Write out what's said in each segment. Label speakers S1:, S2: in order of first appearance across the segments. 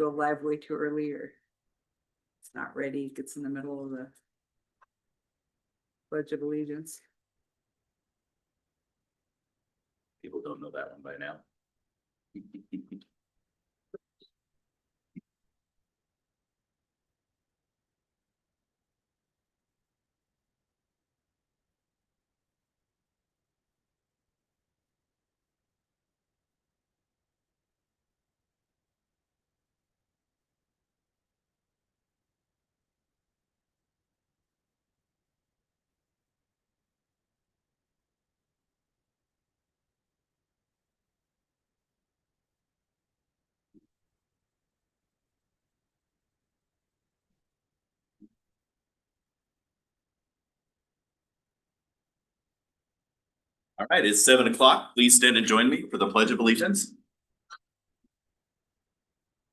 S1: go live way too early or it's not ready, it gets in the middle of the Pledge of Allegiance.
S2: People don't know that one by now. All right, it's 7 o'clock. Please stand and join me for the Pledge of Allegiance.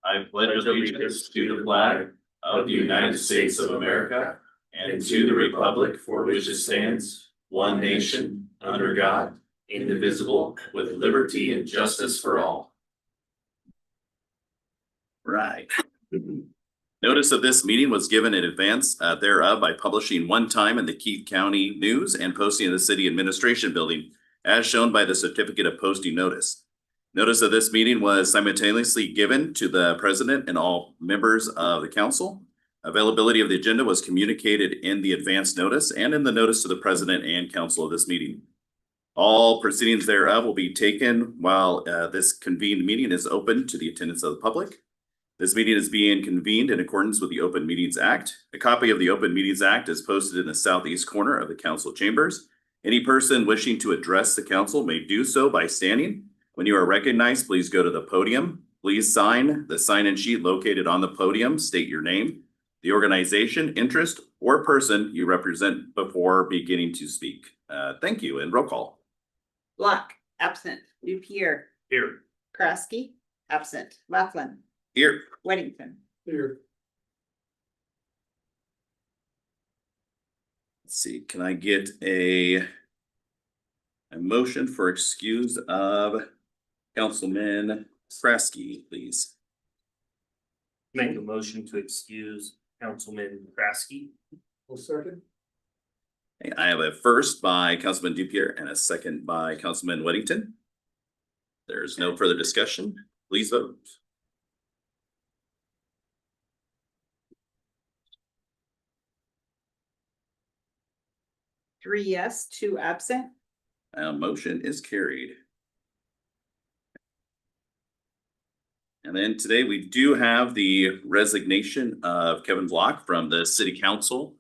S2: I pledge allegiance to the flag of the United States of America and to the republic for which it stands, one nation, under God, indivisible, with liberty and justice for all. Right. Notice of this meeting was given in advance thereof by publishing one time in the Keith County News and posting in the City Administration Building, as shown by the certificate of posting notice. Notice of this meeting was simultaneously given to the president and all members of the council. Availability of the agenda was communicated in the advance notice and in the notice to the president and council of this meeting. All proceedings thereof will be taken while this convened meeting is open to the attendance of the public. This meeting is being convened in accordance with the Open Meetings Act. A copy of the Open Meetings Act is posted in the southeast corner of the council chambers. Any person wishing to address the council may do so by standing. When you are recognized, please go to the podium. Please sign the sign-in sheet located on the podium. State your name, the organization, interest, or person you represent before beginning to speak. Thank you, and roll call.
S1: Block, absent. Dupierre.
S2: Here.
S1: Kraske, absent. Laughlin.
S2: Here.
S1: Weddington.
S3: Here.
S2: Let's see, can I get a motion for excuse of Councilman Kraske, please?
S3: Make a motion to excuse Councilman Kraske. Well, second.
S2: Okay, I have a first by Councilman Dupierre and a second by Councilman Weddington. There's no further discussion. Please vote.
S1: Three yes, two absent.
S2: Motion is carried. And then today we do have the resignation of Kevin Block from the City Council.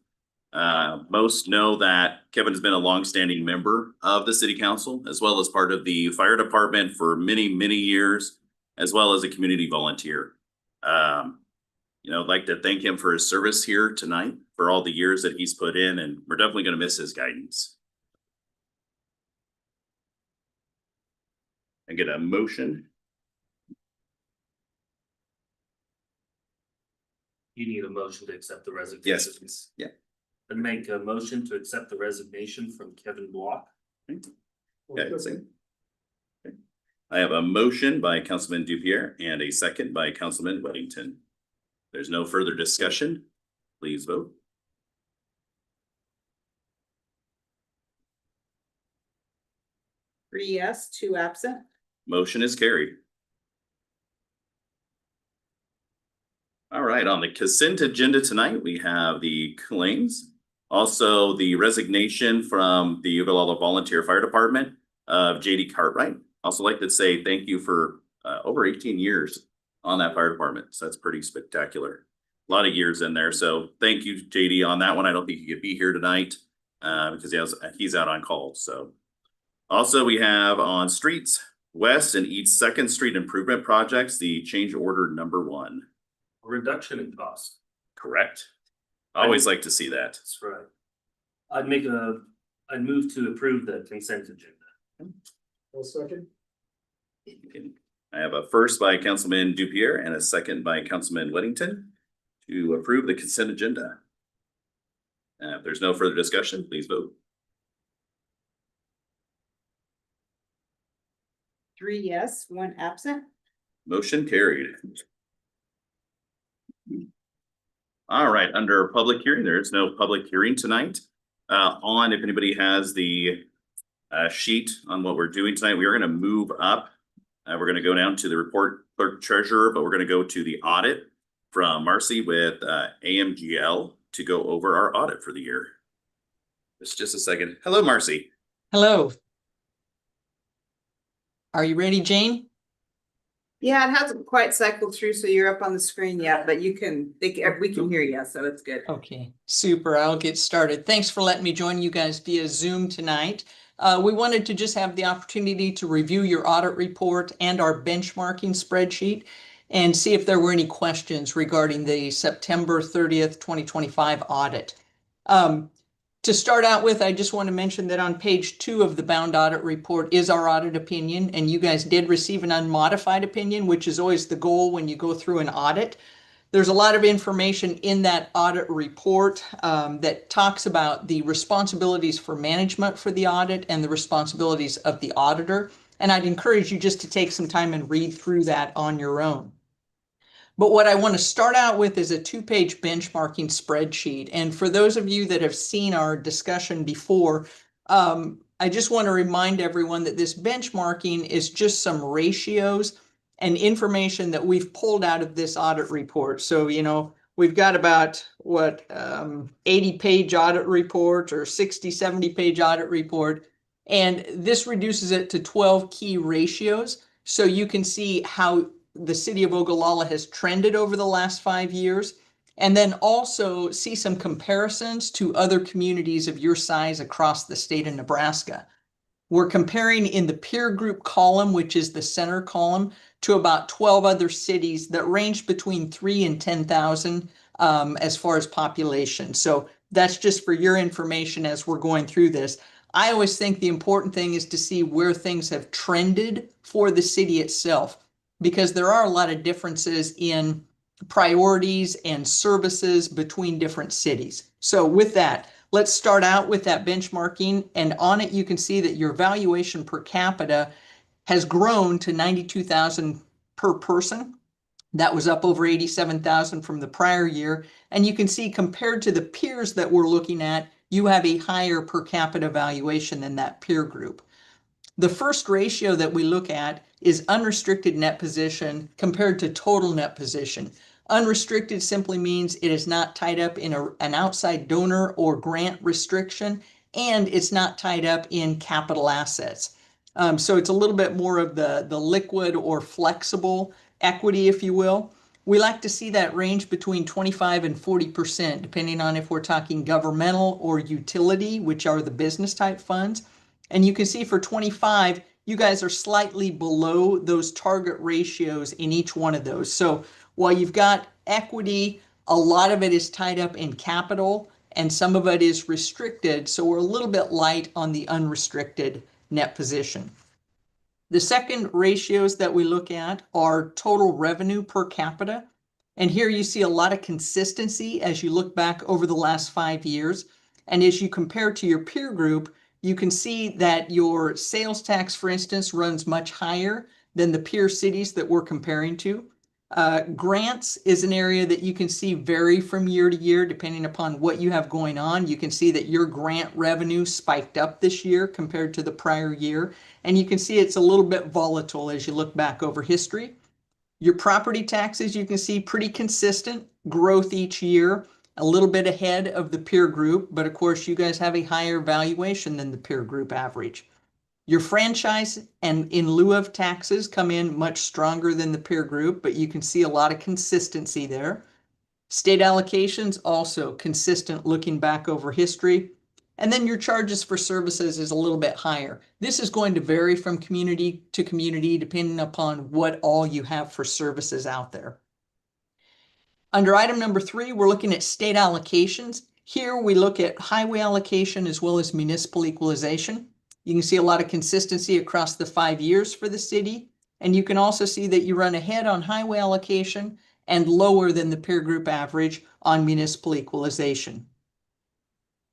S2: Most know that Kevin has been a longstanding member of the City Council, as well as part of the fire department for many, many years, as well as a community volunteer. I'd like to thank him for his service here tonight, for all the years that he's put in, and we're definitely going to miss his guidance. I get a motion.
S3: You need a motion to accept the resignation.
S2: Yes, please. Yeah.
S3: And make a motion to accept the resignation from Kevin Block.
S2: Okay, same. Okay. I have a motion by Councilman Dupierre and a second by Councilman Weddington. There's no further discussion. Please vote.
S1: Three yes, two absent.
S2: Motion is carried. All right, on the consent agenda tonight, we have the claims. Also, the resignation from the Ogallala Volunteer Fire Department of JD Cartwright. Also like to say thank you for over 18 years on that fire department. So that's pretty spectacular. A lot of years in there. So thank you, JD, on that one. I don't think he could be here tonight because he's out on call. So also we have on streets, West and East 2nd Street improvement projects, the change order number 1.
S3: Reduction in cost.
S2: Correct. I always like to see that.
S3: That's right. I'd move to approve the consent agenda. Well, second.
S2: I have a first by Councilman Dupierre and a second by Councilman Weddington to approve the consent agenda. If there's no further discussion, please vote.
S1: Three yes, one absent.
S2: Motion carried. All right, under public hearing, there is no public hearing tonight. If anybody has the sheet on what we're doing tonight, we are gonna move up. We're gonna go down to the report clerk treasurer, but we're gonna go to the audit from Marcy with AMGL to go over our audit for the year. Just a second. Hello, Marcy.
S4: Hello. Are you ready, Jane?
S1: Yeah, it hasn't quite cycled through, so you're up on the screen yet, but we can hear you, so it's good.
S4: Okay, super. I'll get started. Thanks for letting me join you guys via Zoom tonight. We wanted to just have the opportunity to review your audit report and our benchmarking spreadsheet and see if there were any questions regarding the September 30th, 2025 audit. To start out with, I just want to mention that on page 2 of the bound audit report is our audit opinion, and you guys did receive an unmodified opinion, which is always the goal when you go through an audit. There's a lot of information in that audit report that talks about the responsibilities for management for the audit and the responsibilities of the auditor. And I'd encourage you just to take some time and read through that on your own. But what I want to start out with is a 2-page benchmarking spreadsheet. And for those of you that have seen our discussion before, I just want to remind everyone that this benchmarking is just some ratios and information that we've pulled out of this audit report. So, you know, we've got about 80-page audit report or 60, 70-page audit report. And this reduces it to 12 key ratios. So you can see how the city of Ogallala has trended over the last 5 years, and then also see some comparisons to other communities of your size across the state of Nebraska. We're comparing in the peer group column, which is the center column, to about 12 other cities that range between 3 and 10,000 as far as population. So that's just for your information as we're going through this. I always think the important thing is to see where things have trended for the city itself, because there are a lot of differences in priorities and services between different cities. So with that, let's start out with that benchmarking, and on it you can see that your valuation per capita has grown to $92,000 per person. That was up over $87,000 from the prior year. And you can see compared to the peers that we're looking at, you have a higher per capita valuation than that peer group. The first ratio that we look at is unrestricted net position compared to total net position. Unrestricted simply means it is not tied up in an outside donor or grant restriction, and it's not tied up in capital assets. So it's a little bit more of the liquid or flexible equity, if you will. We like to see that range between 25 and 40%, depending on if we're talking governmental or utility, which are the business type funds. And you can see for 25, you guys are slightly below those target ratios in each one of those. So while you've got equity, a lot of it is tied up in capital and some of it is restricted. So we're a little bit light on the unrestricted net position. The second ratios that we look at are total revenue per capita. And here you see a lot of consistency as you look back over the last 5 years. And as you compare to your peer group, you can see that your sales tax, for instance, runs much higher than the peer cities that we're comparing to. Grants is an area that you can see vary from year to year depending upon what you have going on. You can see that your grant revenue spiked up this year compared to the prior year. And you can see it's a little bit volatile as you look back over history. Your property taxes, you can see pretty consistent growth each year, a little bit ahead of the peer group, but of course you guys have a higher valuation than the peer group average. Your franchise and in lieu of taxes come in much stronger than the peer group, but you can see a lot of consistency there. State allocations also consistent looking back over history. And then your charges for services is a little bit higher. This is going to vary from community to community depending upon what all you have for services out there. Under item number 3, we're looking at state allocations. Here we look at highway allocation as well as municipal equalization. You can see a lot of consistency across the 5 years for the city. And you can also see that you run ahead on highway allocation and lower than the peer group average on municipal equalization.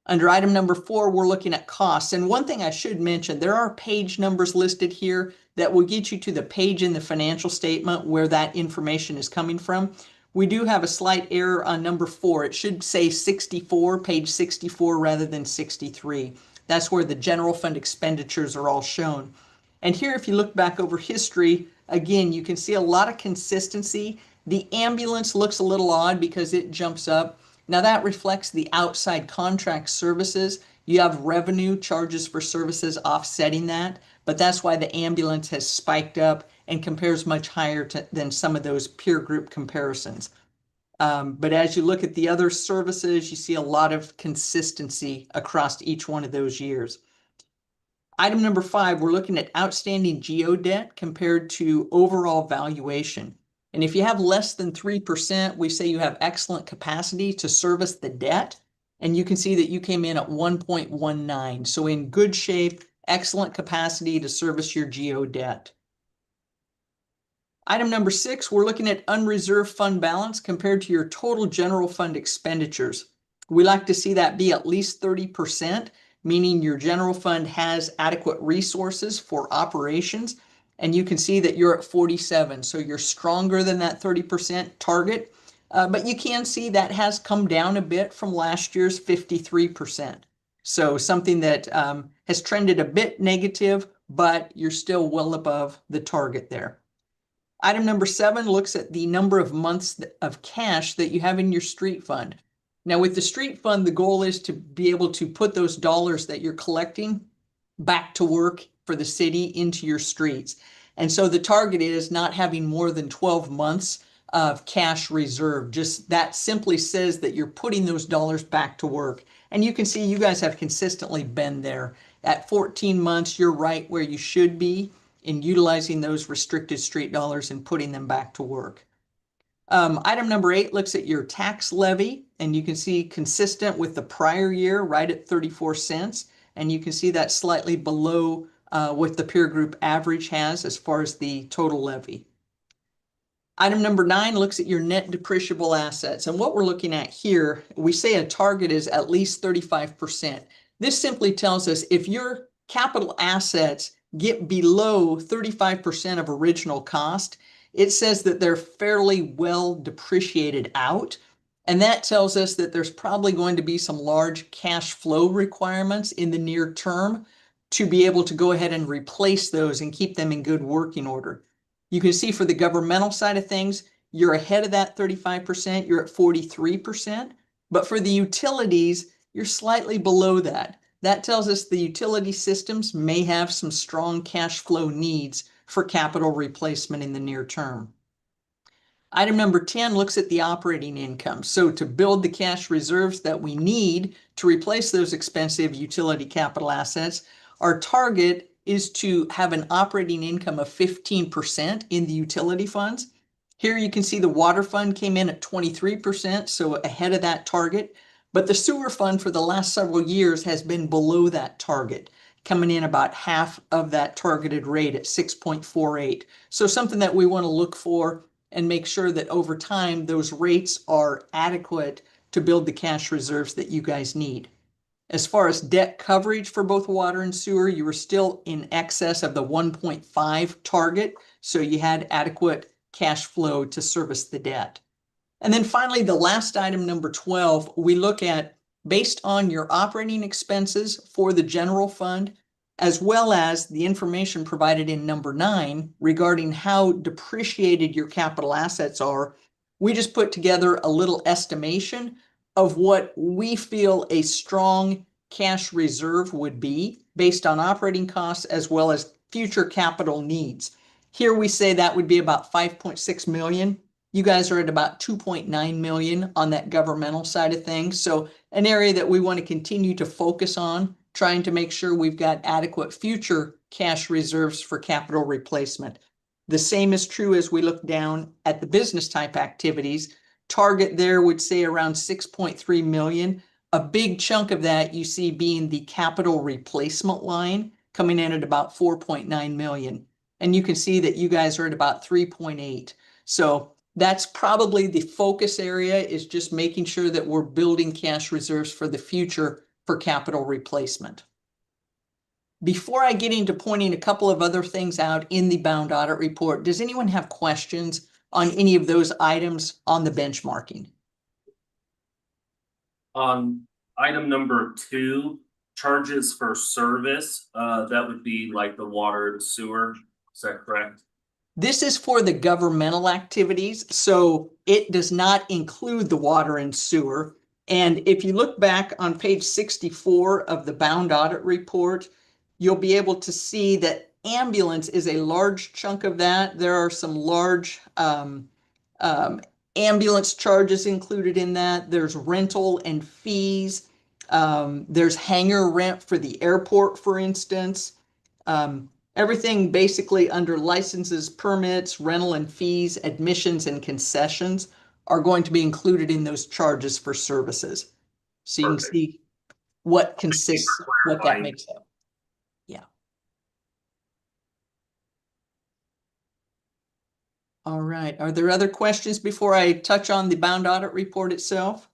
S4: Under item number 4, we're looking at costs. And one thing I should mention, there are page numbers listed here that will get you to the page in the financial statement where that information is coming from. We do have a slight error on number 4. It should say 64, page 64 rather than 63. That's where the general fund expenditures are all shown. And here, if you look back over history, again, you can see a lot of consistency. The ambulance looks a little odd because it jumps up. Now that reflects the outside contract services. You have revenue charges for services offsetting that, but that's why the ambulance has spiked up and compares much higher than some of those peer group comparisons. But as you look at the other services, you see a lot of consistency across each one of those years. Item number 5, we're looking at outstanding geo debt compared to overall valuation. And if you have less than 3%, we say you have excellent capacity to service the debt. And you can see that you came in at 1.19. So in good shape, excellent capacity to service your geo debt. Item number 6, we're looking at unreserved fund balance compared to your total general fund expenditures. We like to see that be at least 30%, meaning your general fund has adequate resources for operations. And you can see that you're at 47, so you're stronger than that 30% target. But you can see that has come down a bit from last year's 53%. So something that has trended a bit negative, but you're still well above the target there. Item number 7 looks at the number of months of cash that you have in your street fund. Now with the street fund, the goal is to be able to put those dollars that you're collecting back to work for the city into your streets. And so the target is not having more than 12 months of cash reserve. Just that simply says that you're putting those dollars back to work. And you can see you guys have consistently been there. At 14 months, you're right where you should be in utilizing those restricted street dollars and putting them back to work. Item number 8 looks at your tax levy, and you can see consistent with the prior year, right at 34 cents. And you can see that slightly below what the peer group average has as far as the total levy. Item number 9 looks at your net depreciable assets. And what we're looking at here, we say a target is at least 35%. This simply tells us if your capital assets get below 35% of original cost, it says that they're fairly well depreciated out. And that tells us that there's probably going to be some large cash flow requirements in the near term to be able to go ahead and replace those and keep them in good working order. You can see for the governmental side of things, you're ahead of that 35%, you're at 43%. But for the utilities, you're slightly below that. That tells us the utility systems may have some strong cash flow needs for capital replacement in the near term. Item number 10 looks at the operating income. So to build the cash reserves that we need to replace those expensive utility capital assets, our target is to have an operating income of 15% in the utility funds. Here you can see the water fund came in at 23%, so ahead of that target. But the sewer fund for the last several years has been below that target, coming in about half of that targeted rate at 6.48. So something that we want to look for and make sure that over time those rates are adequate to build the cash reserves that you guys need. As far as debt coverage for both water and sewer, you were still in excess of the 1.5 target, so you had adequate cash flow to service the debt. And then finally, the last item, number 12, we look at based on your operating expenses for the general fund, as well as the information provided in number 9 regarding how depreciated your capital assets are. We just put together a little estimation of what we feel a strong cash reserve would be based on operating costs as well as future capital needs. Here we say that would be about 5.6 million. You guys are at about 2.9 million on that governmental side of things. So an area that we want to continue to focus on, trying to make sure we've got adequate future cash reserves for capital replacement. The same is true as we look down at the business type activities. Target there would say around 6.3 million. A big chunk of that you see being the capital replacement line coming in at about 4.9 million. And you can see that you guys are at about 3.8. So that's probably the focus area, is just making sure that we're building cash reserves for the future for capital replacement. Before I get into pointing a couple of other things out in the bound audit report, does anyone have questions on any of those items on the benchmarking.
S3: On item number 2, charges for service, that would be like the water and sewer, is that correct?
S4: This is for the governmental activities, so it does not include the water and sewer. And if you look back on page 64 of the bound audit report, you'll be able to see that ambulance is a large chunk of that. There are some large ambulance charges included in that. There's rental and fees. There's hangar rent for the airport, for instance. Everything basically under licenses, permits, rental and fees, admissions and concessions are going to be included in those charges for services. So you can
S3: Perfect.
S4: see what consists,
S3: for
S4: what that
S3: clarifying.
S4: makes up. Yeah. All right. Are there other questions before I touch on the bound audit report itself?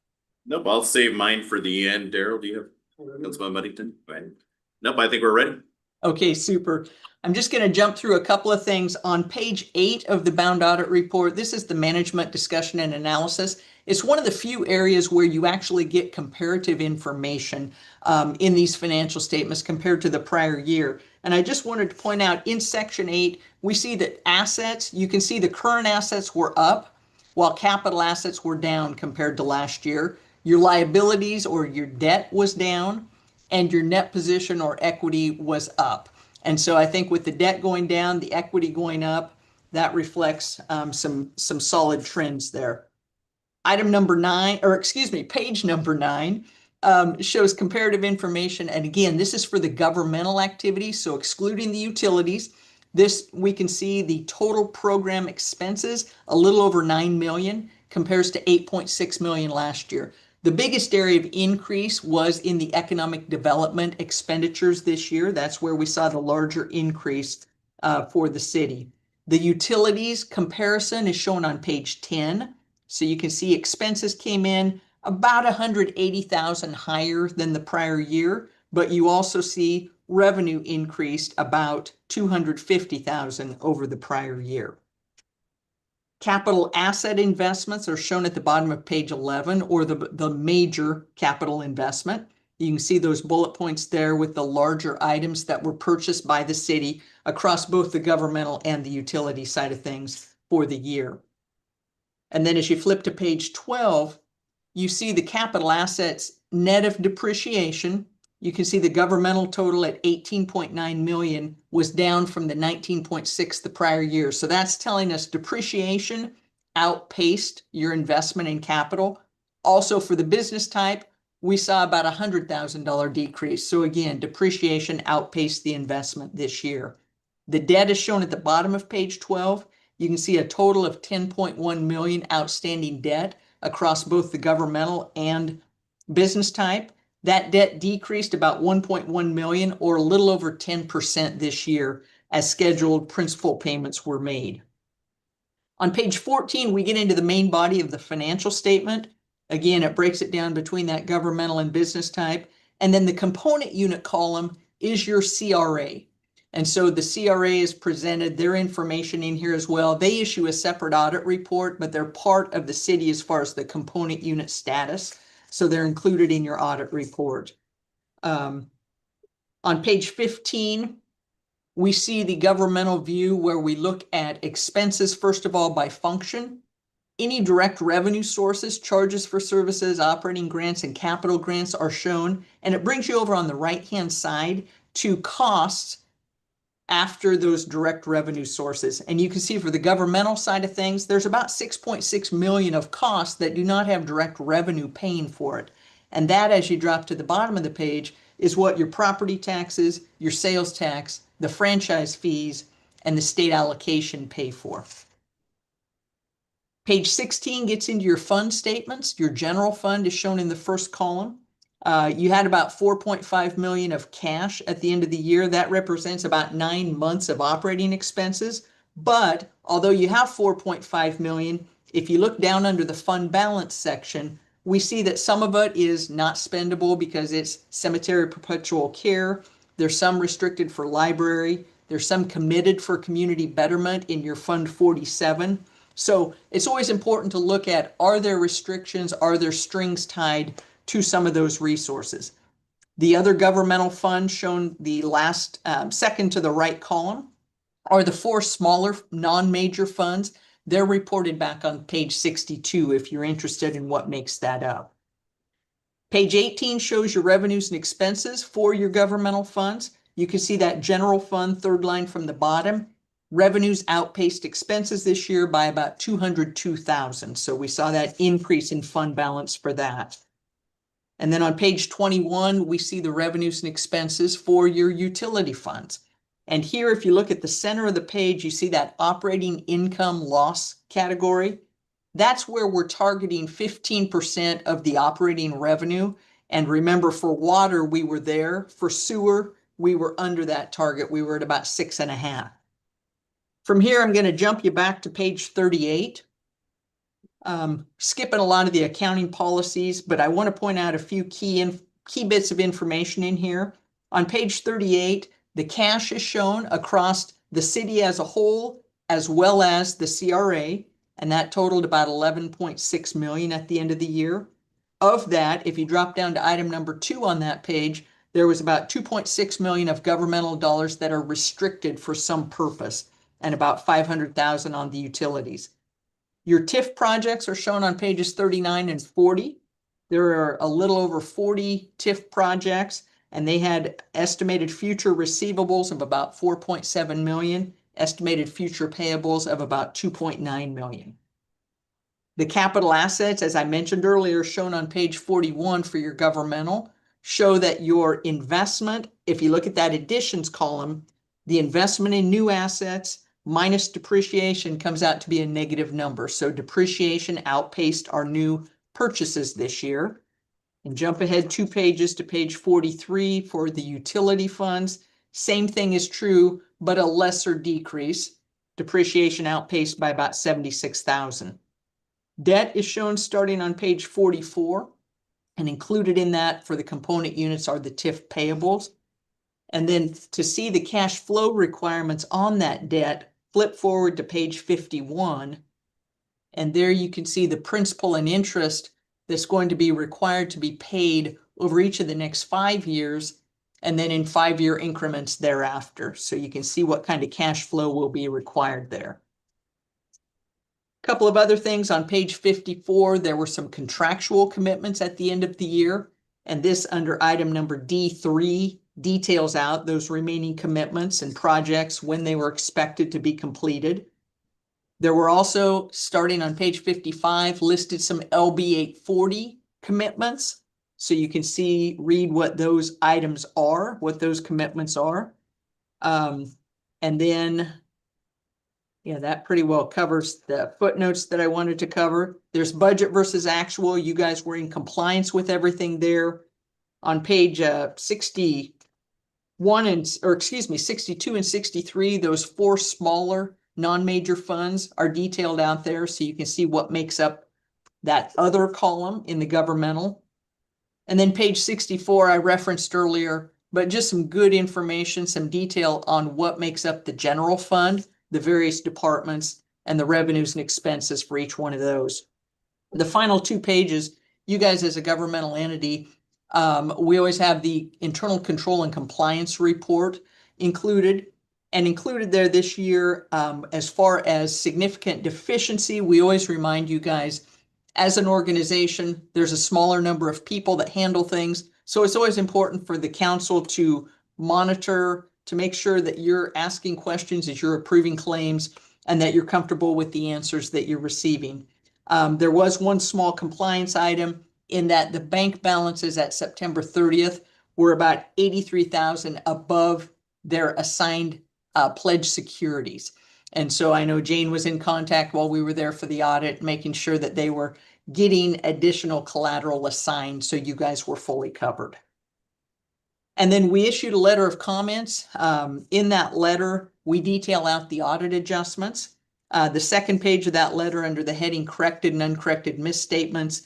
S2: Nope, I'll save mine for the end. Daryl, do you have, Councilman Buddington? Go ahead. Nope, I think we're ready.
S4: Okay, super. I'm just going to jump through a couple of things. On page 8 of the bound audit report, this is the management discussion and analysis. It's one of the few areas where you actually get comparative information in these financial statements compared to the prior year. And I just wanted to point out in section 8, we see that assets, you can see the current assets were up while capital assets were down compared to last year. Your liabilities or your debt was down, and your net position or equity was up. And so I think with the debt going down, the equity going up, that reflects some solid trends there. Item number 9, or excuse me, page number 9 shows comparative information. And again, this is for the governmental activities. So excluding the utilities, this we can see the total program expenses, a little over 9 million compares to 8.6 million last year. The biggest area of increase was in the economic development expenditures this year. That's where we saw the larger increase for the city. The utilities comparison is shown on page 10. So you can see expenses came in about 180,000 higher than the prior year, but you also see revenue increased about 250,000 over the prior year. Capital asset investments are shown at the bottom of page 11, or the major capital investment. You can see those bullet points there with the larger items that were purchased by the city across both the governmental and the utility side of things for the year. And then as you flip to page 12, you see the capital assets net of depreciation. You can see the governmental total at 18.9 million was down from the 19.6 the prior year. So that's telling us depreciation outpaced your investment in capital. Also for the business type, we saw about $100,000 decrease. So again, depreciation outpaced the investment this year. The debt is shown at the bottom of page 12. You can see a total of 10.1 million outstanding debt across both the governmental and business type. That debt decreased about 1.1 million, or a little over 10% this year, as scheduled principal payments were made. On page 14, we get into the main body of the financial statement. Again, it breaks it down between that governmental and business type. And then the component unit column is your CRA. And so the CRA is presented their information in here as well. They issue a separate audit report, but they're part of the city as far as the component unit status. So they're included in your audit report. On page 15, we see the governmental view where we look at expenses, first of all, by function. Any direct revenue sources, charges for services, operating grants, and capital grants are shown. And it brings you over on the right-hand side to costs after those direct revenue sources. And you can see for the governmental side of things, there's about 6.6 million of costs that do not have direct revenue paying for it. And that, as you drop to the bottom of the page, is what your property taxes, your sales tax, the franchise fees, and the state allocation pay for. Page 16 gets into your fund statements. Your general fund is shown in the first column. You had about 4.5 million of cash at the end of the year. That represents about 9 months of operating expenses. But although you have 4.5 million, if you look down under the fund balance section, we see that some of it is not spendable because it's cemetery perpetual care. There's some restricted for library. There's some committed for community betterment in your Fund 47. So it's always important to look at, are there restrictions? Are there strings tied to some of those resources? The other governmental funds shown the last second to the right column are the four smaller non-major funds. They're reported back on page 62 if you're interested in what makes that up. Page 18 shows your revenues and expenses for your governmental funds. You can see that general fund, third line from the bottom. Revenues outpaced expenses this year by about 202,000. So we saw that increase in fund balance for that. And then on page 21, we see the revenues and expenses for your utility funds. And here, if you look at the center of the page, you see that operating income loss category. That's where we're targeting 15% of the operating revenue. And remember, for water, we were there. For sewer, we were under that target. We were at about 6.5. From here, I'm going to jump you back to page 38. Skipping a lot of the accounting policies, but I want to point out a few key bits of information in here. On page 38, the cash is shown across the city as a whole, as well as the CRA, and that totaled about 11.6 million at the end of the year. Of that, if you drop down to item number 2 on that page, there was about 2.6 million of governmental dollars that are restricted for some purpose, and about 500,000 on the utilities. Your TIF projects are shown on pages 39 and 40. There are a little over 40 TIF projects, and they had estimated future receivables of about 4.7 million, estimated future payables of about 2.9 million. The capital assets, as I mentioned earlier, shown on page 41 for your governmental, show that your investment, if you look at that additions column, the investment in new assets minus depreciation comes out to be a negative number. So depreciation outpaced our new purchases this year. And jump ahead 2 pages to page 43 for the utility funds. Same thing is true, but a lesser decrease. Depreciation outpaced by about 76,000. Debt is shown starting on page 44, and included in that for the component units are the TIF payables. And then to see the cash flow requirements on that debt, flip forward to page 51, and there you can see the principal and interest that's going to be required to be paid over each of the next 5 years, and then in 5-year increments thereafter. So you can see what kind of cash flow will be required there. A couple of other things on page 54, there were some contractual commitments at the end of the year, and this under item number D3 details out those remaining commitments and projects when they were expected to be completed. There were also, starting on page 55, listed some LB 840 commitments. So you can read what those items are, what those commitments are. And then, yeah, that pretty well covers the footnotes that I wanted to cover. There's budget versus actual. You guys were in compliance with everything there. On page 62 and 63, those 4 smaller non-major funds are detailed out there, so you can see what makes up that other column in the governmental. And then page 64 I referenced earlier, but just some good information, some detail on what makes up the general fund, the various departments, and the revenues and expenses for each one of those. The final 2 pages, you guys as a governmental entity, we always have the internal control and compliance report included. And included there this year, as far as significant deficiency, we always remind you guys, as an organization, there's a smaller number of people that handle things. So it's always important for the council to monitor, to make sure that you're asking questions as you're approving claims and that you're comfortable with the answers that you're receiving. There was one small compliance item in that the bank balances at September 30th were about 83,000 above their assigned pledged securities. And so I know Jane was in contact while we were there for the audit, making sure that they were getting additional collateral assigned, so you guys were fully covered. And then we issued a letter of comments. In that letter, we detail out the audit adjustments. The second page of that letter, under the heading corrected and uncorrected misstatements,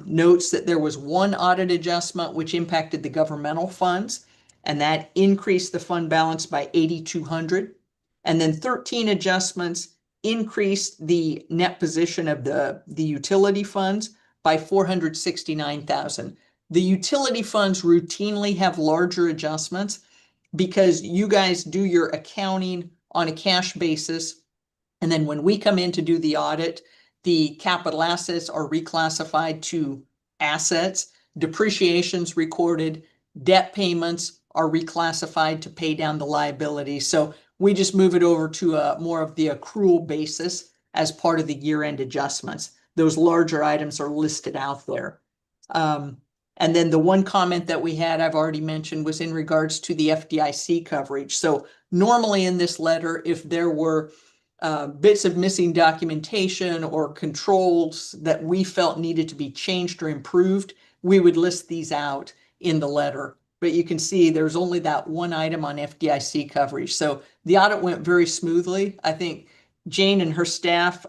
S4: notes that there was one audit adjustment which impacted the governmental funds, and that increased the fund balance by 8,200. And then 13 adjustments increased the net position of the utility funds by 469,000. The utility funds routinely have larger adjustments because you guys do your accounting on a cash basis. And then when we come in to do the audit, the capital assets are reclassified to assets, depreciation's recorded, debt payments are reclassified to pay down the liability. So we just move it over to a more of the accrual basis as part of the year-end adjustments. Those larger items are listed out there. And then the one comment that we had, I've already mentioned, was in regards to the FDIC coverage. So normally in this letter, if there were bits of missing documentation or controls that we felt needed to be changed or improved, we would list these out in the letter. But you can see there's only that one item on FDIC coverage. So the audit went very smoothly. I think Jane and her staff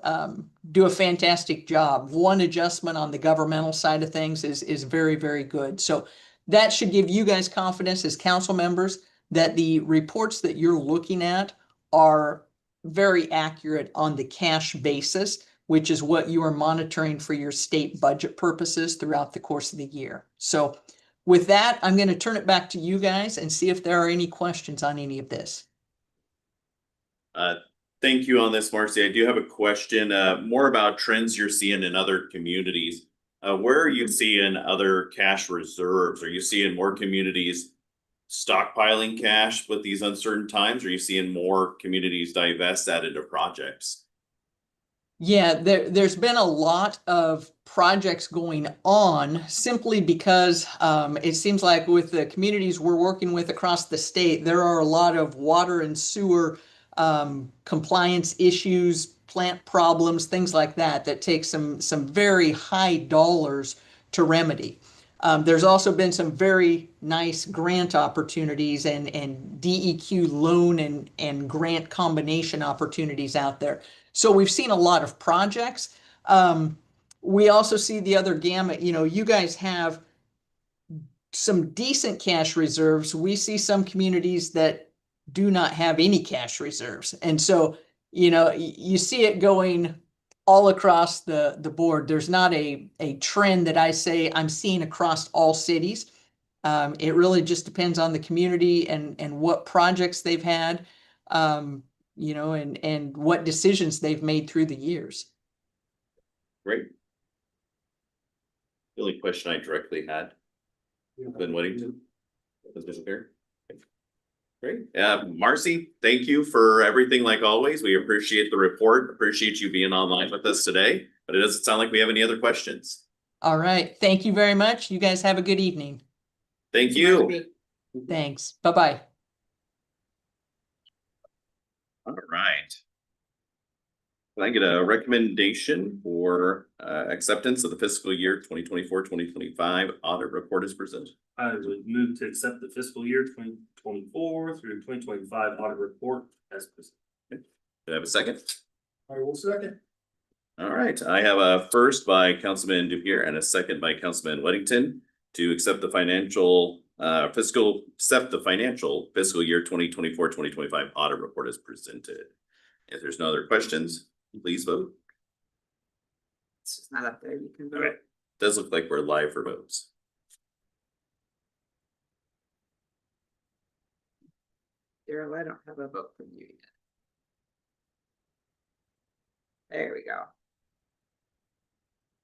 S4: do a fantastic job. One adjustment on the governmental side of things is very, very good. So that should give you guys confidence as council members that the reports that you're looking at are very accurate on the cash basis, which is what you are monitoring for your state budget purposes throughout the course of the year. So with that, I'm going to turn it back to you guys and see if there are any questions on any of this.
S2: Thank you on this, Marcy. I do have a question, more about trends you're seeing in other communities. Where are you seeing other cash reserves? Are you seeing more communities stockpiling cash with these uncertain times? Or are you seeing more communities divest that into projects?
S4: Yeah, there's been a lot of projects going on simply because it seems like with the communities we're working with across the state, there are a lot of water and sewer compliance issues, plant problems, things like that, that take some very high dollars to remedy. There's also been some very nice grant opportunities and DEQ loan and grant combination opportunities out there. So we've seen a lot of projects. We also see the other gamut. You know, you guys have some decent cash reserves. We see some communities that do not have any cash reserves. And so, you know, you see it going all across the board. There's not a trend that I say I'm seeing across all cities. It really just depends on the community and what projects they've had, you know, and what decisions they've made through the years.
S2: Great. The only question I directly had, Ben Whittington, Mr. Fair. Great. Marcy, thank you for everything like always. We appreciate the report, appreciate you being online with us today, but it doesn't sound like we have any other questions.
S4: All right. Thank you very much. You guys have a good evening.
S2: Thank you.
S4: Thanks. Bye-bye.
S2: All right. Can I get a recommendation for acceptance of the fiscal year 2024-2025 audit report as presented?
S3: I would move to accept the fiscal year 2024 through 2025 audit report as presented.
S2: Do I have a second?
S5: I will second.
S2: All right, I have a first by Councilman Dupier and a second by Councilman Whittington to accept the financial fiscal year 2024-2025 audit report as presented. If there's no other questions, please vote.
S1: It's just not up there. You can vote.
S2: Okay, does look like we're live for votes.
S1: Daryl, I don't have a vote from you yet. There we go.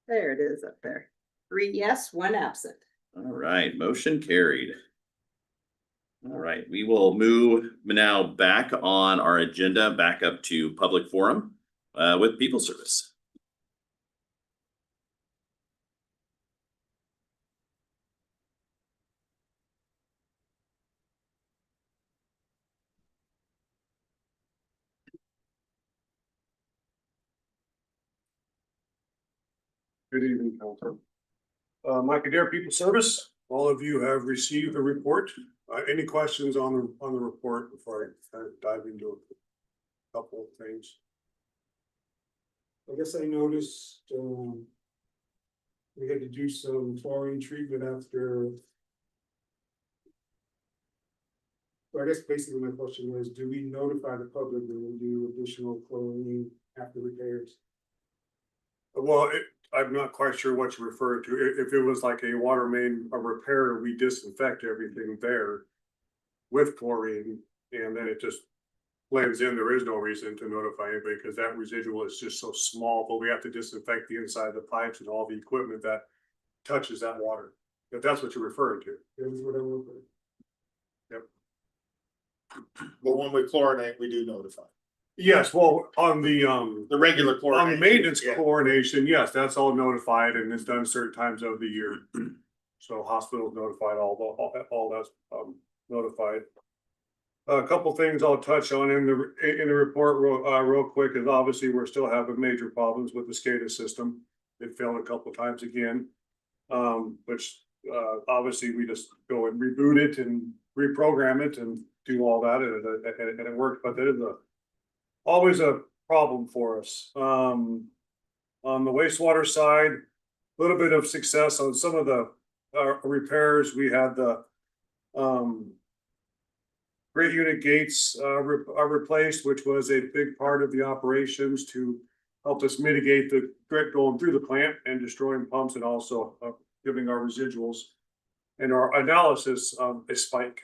S1: There it is up there. 3 yes, 1 absent.
S2: All right, motion carried. All right, we will move now back on our agenda, back up to public forum with people service.
S5: Good evening, Council. Mike Adair, People Service. All of you have received a report. Any questions on the report before I dive into a couple of things? I guess I noticed we had to do some chlorine treatment after. So I guess basically my question was, do we notify the public when we do additional chlorine
S6: after repairs.
S5: Well, I'm not quite sure what you're referring to. If it was like a water main, a repair, we disinfect everything there with chlorine, and then it just blends in. There is no reason to notify anybody because that residual is just so small, but we have to disinfect the inside of the pipes and all the equipment that touches that water. If that's what you're referring to.
S6: That was what I wanted.
S7: But when we chlorinate, we do notify.
S5: Yes, well, on the
S7: regular
S5: on the maintenance
S7: yeah.
S5: chlorination, yes, that's all notified and it's done certain times of the year. So hospitals notified, all that's notified. A couple things I'll touch on in the report real quick is obviously we're still having major problems with the SCADA system. It failed a couple times again. Which obviously we just go and reboot it and reprogram it and do all that and it worked, but there is always a problem for us. On the wastewater side, a little bit of success on some of the repairs. We had the great unit gates are replaced, which was a big part of the operations to help us mitigate the grit going through the plant and destroying pumps and also giving our residuals. And our analysis a spike.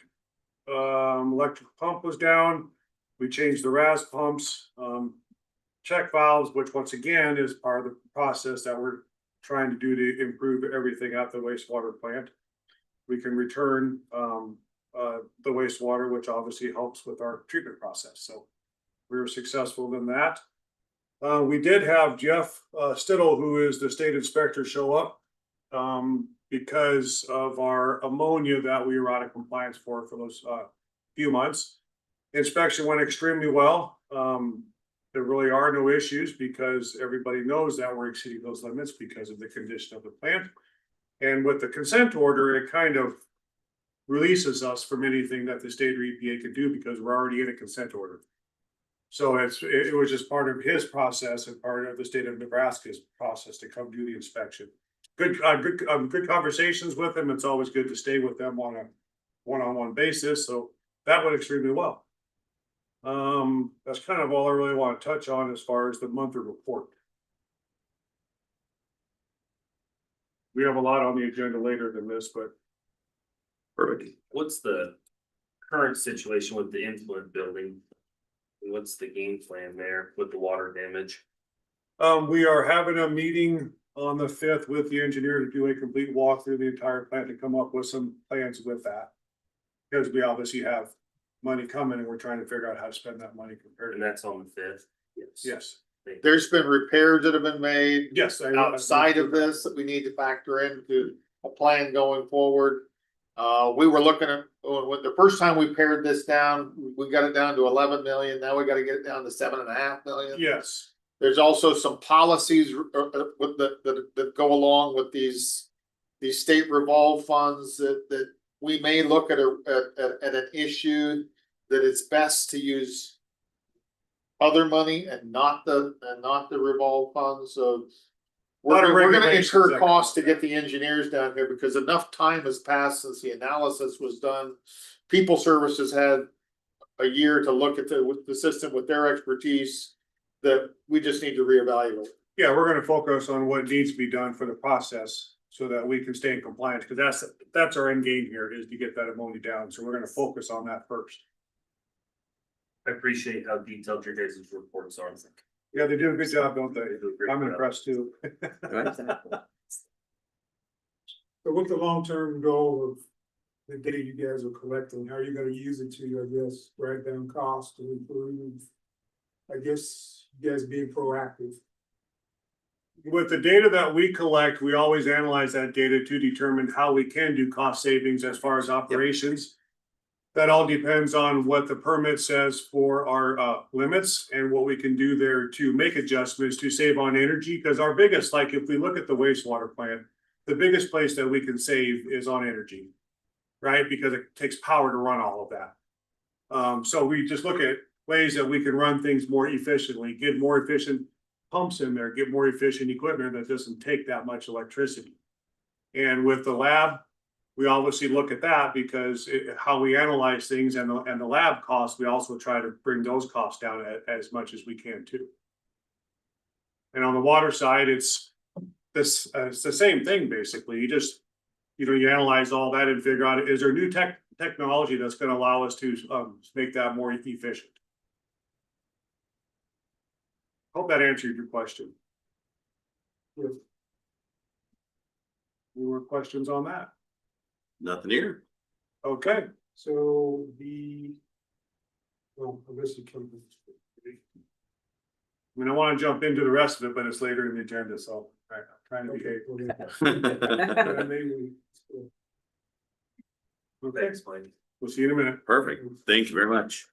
S5: Electric pump was down. We changed the RAS pumps, check valves, which once again is part of the process that we're trying to do to improve everything at the wastewater plant. We can return the wastewater, which obviously helps with our treatment process. So we were successful in that. We did have Jeff Stittle, who is the state inspector, show up because of our ammonia that we were out of compliance for those few months. Inspection went extremely well. There really are no issues because everybody knows that we're exceeding those limits because of the condition of the plant. And with the consent order, it kind of releases us from anything that the state or EPA can do because we're already in a consent order. So it was just part of his process and part of the state of Nebraska's process to come do the inspection. Good conversations with them. It's always good to stay with them on a one-on-one basis. So that went extremely well. That's kind of all I really want to touch on as far as the monthly report. We have a lot on the agenda later than this, but.
S2: Perfect.
S3: What's the current situation with the influent building? What's the game plan there with the water damage?
S5: We are having a meeting on the 5th with the engineer to do a complete walk through the entire plant to come up with some plans with that. Because we obviously have money coming and we're trying to figure out how to spend that money compared
S3: And
S5: to.
S3: that's on the 5th?
S5: Yes.
S7: There's been repairs that have been made
S5: Yes.
S7: outside of this that we need to factor into a plan going forward. We were looking at, when the first time we pared this down, we got it down to 11 million. Now we got to get it down to 7.5 million.
S5: Yes.
S7: There's also some policies that go along with these state revolve funds that we may look at an issue that it's best to use other money and not the revolve funds. So we're going to incur costs to get the engineers down here because enough time has passed since the analysis was done. People Services had a year to look at the system with their expertise that we just need to reevaluate.
S5: Yeah, we're going to focus on what needs to be done for the process so that we can stay in compliance because that's our end game here is to get that ammonia down. So we're going to focus on that first.
S3: I appreciate how detailed your guys' reports are.
S5: Yeah, they do a good job, don't they?
S3: They do a great
S5: I'm
S3: job.
S5: impressed too.
S6: So what's the long-term goal of the data you guys are collecting? How are you gonna use it to, I guess, write down costs to improve? I guess you guys being proactive.
S5: With the data that we collect, we always analyze that data to determine how we can do cost savings as far as operations. That all depends on what the permit says for our limits and what we can do there to make adjustments to save on energy. Because our biggest, like if we look at the wastewater plant, the biggest place that we can save is on energy, right? Because it takes power to run all of that. So we just look at ways that we can run things more efficiently, get more efficient pumps in there, get more efficient equipment that doesn't take that much electricity. And with the lab, we obviously look at that because how we analyze things and the lab costs, we also try to bring those costs down as much as we can too. And on the water side, it's this, it's the same thing, basically. You just, you analyze all that and figure out, is there new technology that's gonna allow us to, make that more efficient? Hope that answered your question. Any more questions on that?
S2: Nothing here.
S5: Okay,
S6: So well, I guess you can.
S5: I mean, I wanna jump into the rest of it, but it's later in the agenda, so I'm trying to behave. Okay, we'll see you in a minute.
S2: Perfect. Thank you very much.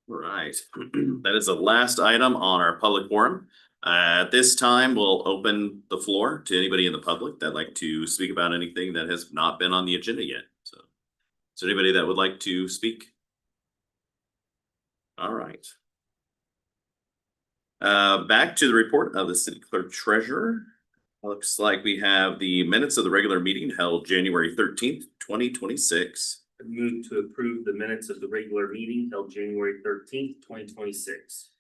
S2: All right, that is the last item on our public forum. At this time, we'll open the floor to anybody in the public that'd like to speak about anything that has not been on the agenda yet. So, is there anybody that would like to speak? All right. Back to the report of the city clerk treasurer. Looks like we have the minutes of the regular meeting held January 13th, 2026.
S3: I move to approve the minutes of the regular meeting held January 13th, 2026.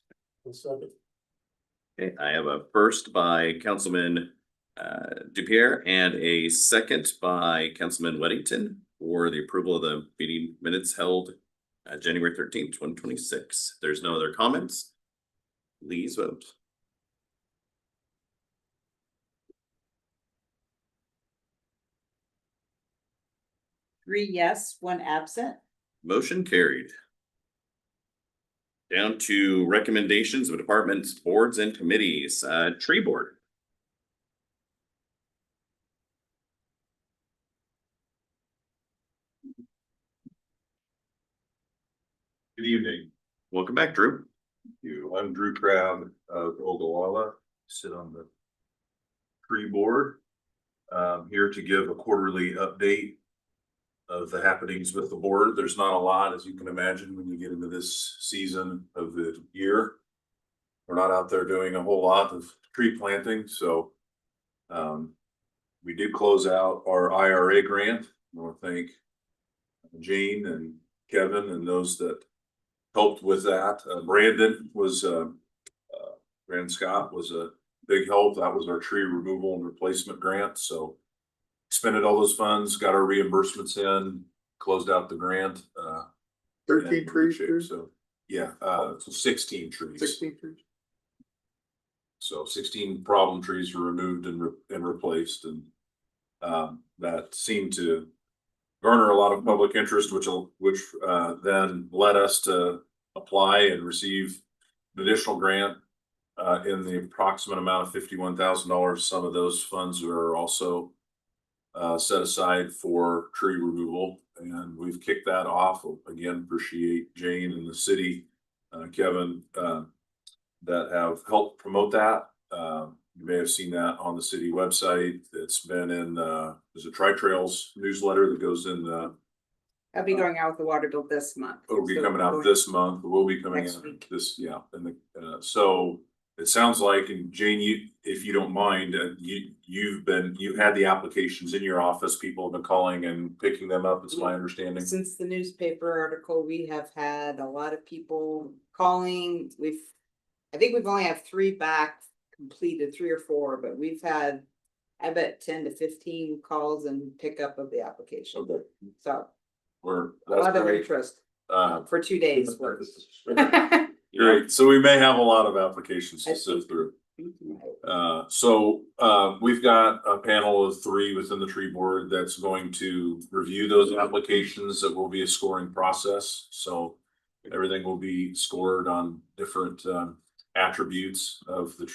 S2: Okay, I have a first by Councilman Dupierre and a second by Councilman Weddington for the approval of the meeting minutes held January 13th, 2026. There's no other comments. Please vote.
S1: Three yes, one absent.
S2: Motion carried. Down to recommendations of departments, boards and committees, tree board.
S8: Good evening.
S2: Welcome back, Drew.
S8: I'm Drew Crabb of Ogallala, sit on the tree board. Here to give a quarterly update of the happenings with the board. There's not a lot, as you can imagine, when you get into this season of the year. We're not out there doing a whole lot of tree planting, so we did close out our IRA grant. I want to thank Jane and Kevin and those that helped with that. Brandon Scott was a big help. That was our tree removal and replacement grant. So expended all those funds, got our reimbursements in, closed out the grant.
S7: 13 trees.
S8: So yeah, so 16 trees.
S7: 16 trees.
S8: So 16 problem trees were removed and replaced, and that seemed to garner a lot of public interest, which then led us to apply and receive an additional grant in the approximate amount of $51,000. Some of those funds are also set aside for tree removal, and we've kicked that off. Again, appreciate Jane and the city, Kevin, that have helped promote that. You may have seen that on the city website. It's been in there's a Tri-Trails newsletter that goes in
S1: I'll be going out with the water bill this month.
S8: it'll be
S1: So
S8: coming out
S1: going
S8: this month. We'll be coming
S1: next
S8: out
S1: week.
S8: this, yeah. And so it sounds like, and Jane, if you don't mind, you've had the applications in your office. People have been calling and picking them up. It's my understanding.
S1: Since the newspaper article, we have had a lot of people calling. I think we've only have 3 back completed, 3 or 4, but we've had, I bet 10 to 15 calls and pickup of the application.
S8: Okay.
S1: So
S8: Or
S1: a lot
S8: that's
S1: of
S8: great.
S1: interest
S8: Uh,
S1: for 2 days worth.
S8: Great. So we may have a lot of applications to sift through. So we've got a panel of 3 within the tree board that's going to review those applications. That will be a scoring process. So everything will be scored on different attributes of the,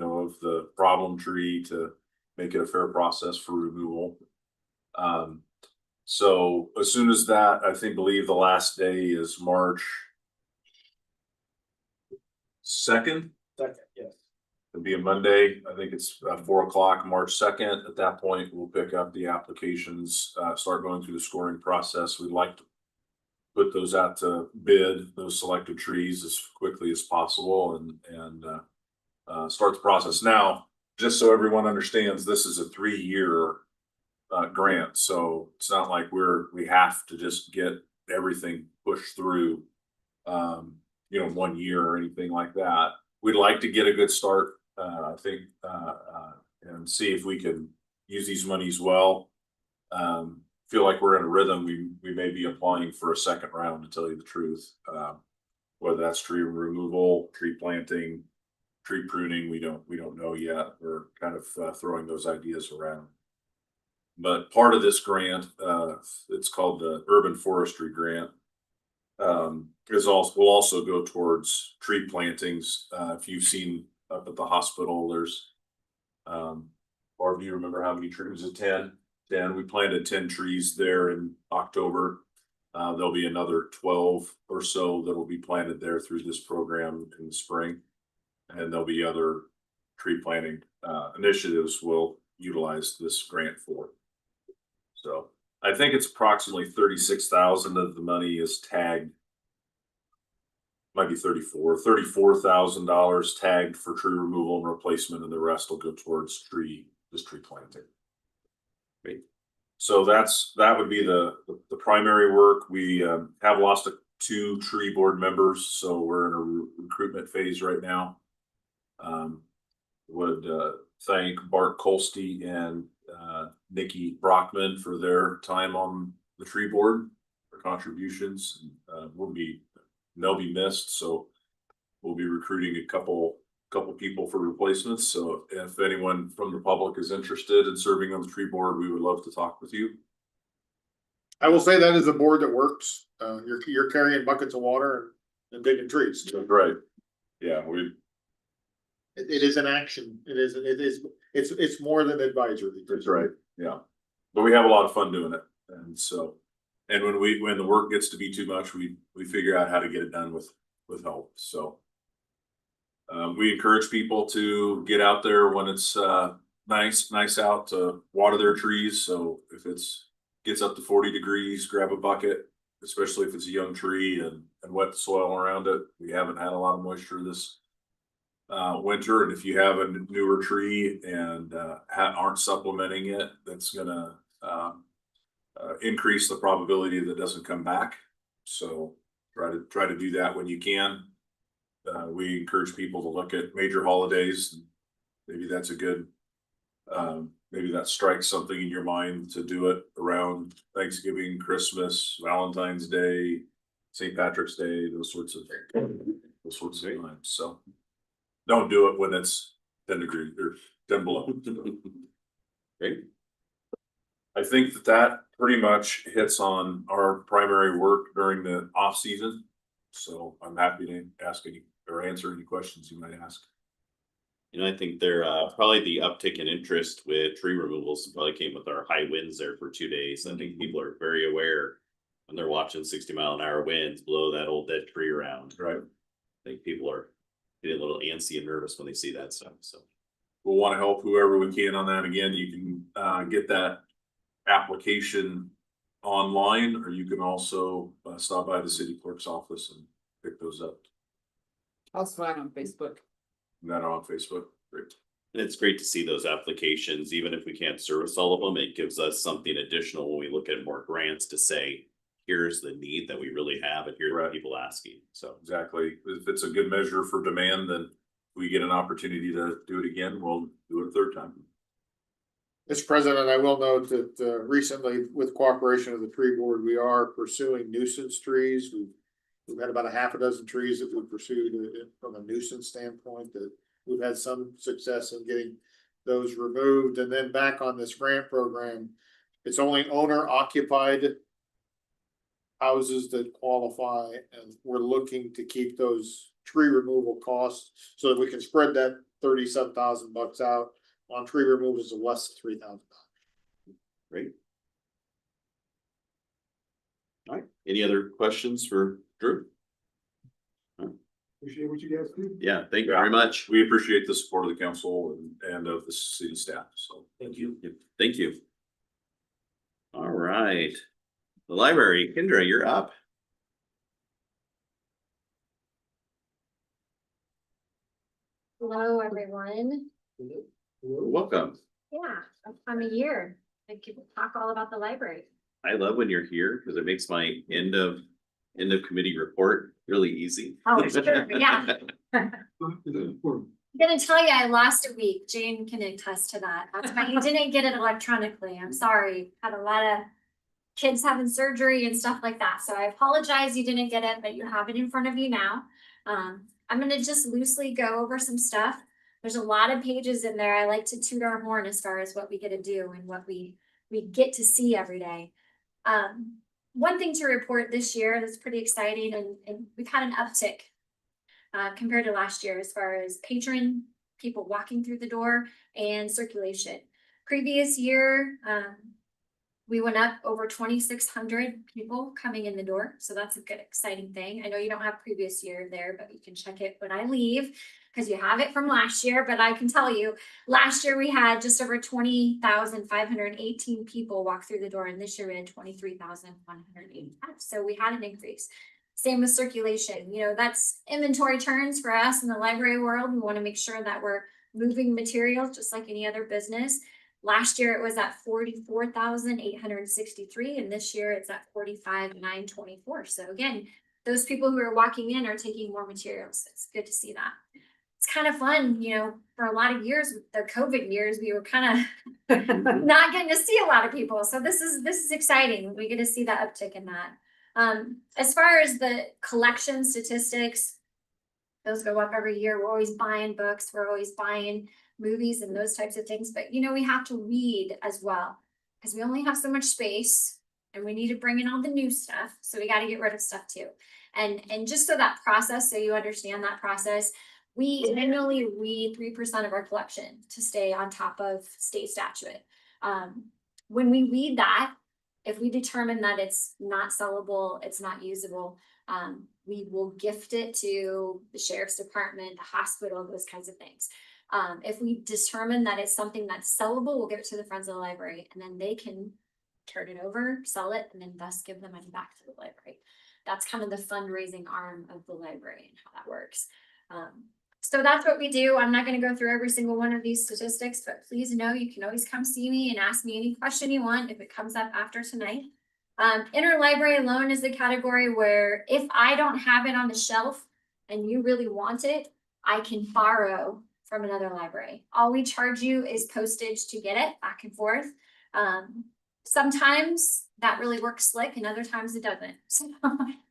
S8: of the problem tree to make it a fair process for removal. So as soon as that, believe the last day is March 2nd.
S6: Yes.
S8: It'll be a Monday. I think it's 4 o'clock, March 2nd. At that point, we'll pick up the applications, start going through the scoring process. We'd like to put those out to bid, those selected trees, as quickly as possible and start the process. Now, just so everyone understands, this is a 3-year grant. So it's not like we have to just get everything pushed through, 1 year or anything like that. we'd like to get a good start, I think, and see if we can use these monies well. Feel like we're in a rhythm. We may be applying for a second round, to tell you the truth. Whether that's tree removal, tree planting, tree pruning, we don't know yet. We're kind of throwing those ideas around. But part of this grant, it's called the Urban Forestry Grant, will also go towards tree plantings. If you've seen up at the hospital, there's, or do you remember how many trees? Was it 10? 10. We planted 10 trees there in October. There'll be another 12 or so that will be planted there through this program in the spring. And there'll be other tree planting initiatives we'll utilize this grant for. So I think it's approximately 36,000 of the money is tagged. Might be $34,000 tagged for tree removal and replacement, and the rest will go towards tree planting. Great. So that would be the primary work. We have lost 2 tree board members, so we're in a recruitment phase right now. Would thank Bart Kolste and Nikki Brockman for their time on the tree board, for contributions. They'll be missed, so we'll be recruiting a couple people for replacements. So if anyone from the public is interested in serving on the tree board, we would love to talk with you.
S7: I will say that is a board that works. You're carrying buckets of water and digging trees.
S8: That's right. Yeah,
S7: It is an action. It's more than advisory.
S8: that's right. Yeah, but we have a lot of fun doing it, and so, and when the work gets to be too much, we figure out how to get it done with help. So we encourage people to get out there when it's nice out to water their trees. So if gets up to 40 degrees, grab a bucket, especially if it's a young tree, and wet the soil around it. We haven't had a lot of moisture this winter, and if you have a newer tree and aren't supplementing it, that's gonna increase the probability that it doesn't come back. So try to do that when you can. We encourage people to look at major holidays. Maybe that's a good, maybe that strikes something in your mind to do it around Thanksgiving, Christmas, Valentine's Day, St. Patrick's Day, those sorts of times. So don't do it when it's 10 degrees or 10 below. Okay. I think that pretty much hits on our primary work during the off season. So I'm happy to ask any or answer any questions you might ask.
S2: I think there probably the uptick in interest with tree removals probably came with our high winds there for 2 days. I think people are very aware when they're watching 60-mile-an-hour winds blow that old dead tree around.
S8: Right.
S2: I think people are getting a little antsy and nervous when they see that stuff. So
S8: we'll want to help whoever we can on that. Again, you can get that application online, or you can also stop by the city clerk's office and pick those up.
S1: Also on Facebook.
S8: And that on Facebook. Great.
S2: and it's great to see those applications, even if we can't service all of them, it gives us something additional when we look at more grants to say, here's the need that we really have, and here's what people asking. So
S8: exactly, if it's a good measure for demand, then we get an opportunity to do it again, we'll do it a third time.
S7: Mr. President, I will note that recently, with cooperation of the tree board, we are pursuing nuisance trees. We've had about a half a dozen trees that we've pursued from a nuisance standpoint, that we've had some success in getting those removed. And then back on this grant program, it's only owner occupied houses that qualify, and we're looking to keep those tree removal costs so that we can spread that $37,000 out on tree removals of less than $3,000.
S2: great. All right, any other questions for Drew?
S6: Appreciate what you guys do.
S2: Yeah, thank you very much.
S8: We appreciate the support of the council and of the city staff, so.
S2: Thank you. Thank you. All right, the library, Kendra, you're up.
S9: Hello, everyone.
S2: Welcome.
S9: Yeah, a time of year. I can talk all about the library.
S2: I love when you're here because it makes my end of End of committee report, really easy.
S9: Oh, sure, yeah. I'm gonna tell you, I lost a week. Jane can attest to that. That's why you didn't get it electronically. I'm sorry. Had a lot of kids having surgery and stuff like that. So I apologize you didn't get it, but you have it in front of you now. I'm gonna just loosely go over some stuff. There's a lot of pages in there. I like to toot our horn as far as what we get to do and what we get to see every day. One thing to report this year that's pretty exciting, and we've had an uptick compared to last year as far as patron people walking through the door and circulation. Previous year, we went up over 2,600 people coming in the door. So that's a good, exciting thing. I know you don't have previous year there, but you can check it when I leave because you have it from last year. But I can tell you, last year we had just over 20,518 people walk through the door. And this year we had 23,185. So we had an increase. Same with circulation. You know, that's inventory turns for us in the library world. We want to make sure that we're moving materials just like any other business. Last year it was at 44,863, and this year it's at 45,924. So again, those people who are walking in are taking more materials. It's good to see that. It's kind of fun, you know, for a lot of years, the COVID years, we were kind of not getting to see a lot of people. So this is exciting. We get to see that uptick in that. As far as the collection statistics, those go up every year. We're always buying books. We're always buying movies and those types of things. But, you know, we have to read as well because we only have so much space and we need to bring in all the new stuff. So we got to get rid of stuff too. And just so that process, so you understand that process, we annually read 3% of our collection to stay on top of state statute. When we read that, if we determine that it's not sellable, it's not usable, we will gift it to the sheriff's department, the hospital, those kinds of things. If we determine that it's something that's sellable, we'll give it to the Friends of the Library and then they can turn it over, sell it, and then thus give the money back to the library. That's kind of the fundraising arm of the library and how that works. So that's what we do. I'm not going to go through every single one of these statistics, but please know you can always come see me and ask me any question you want if it comes up after tonight. Interlibrary loan is the category where if I don't have it on the shelf and you really want it, I can borrow from another library. All we charge you is postage to get it back and forth. Sometimes that really works slick and other times it doesn't. So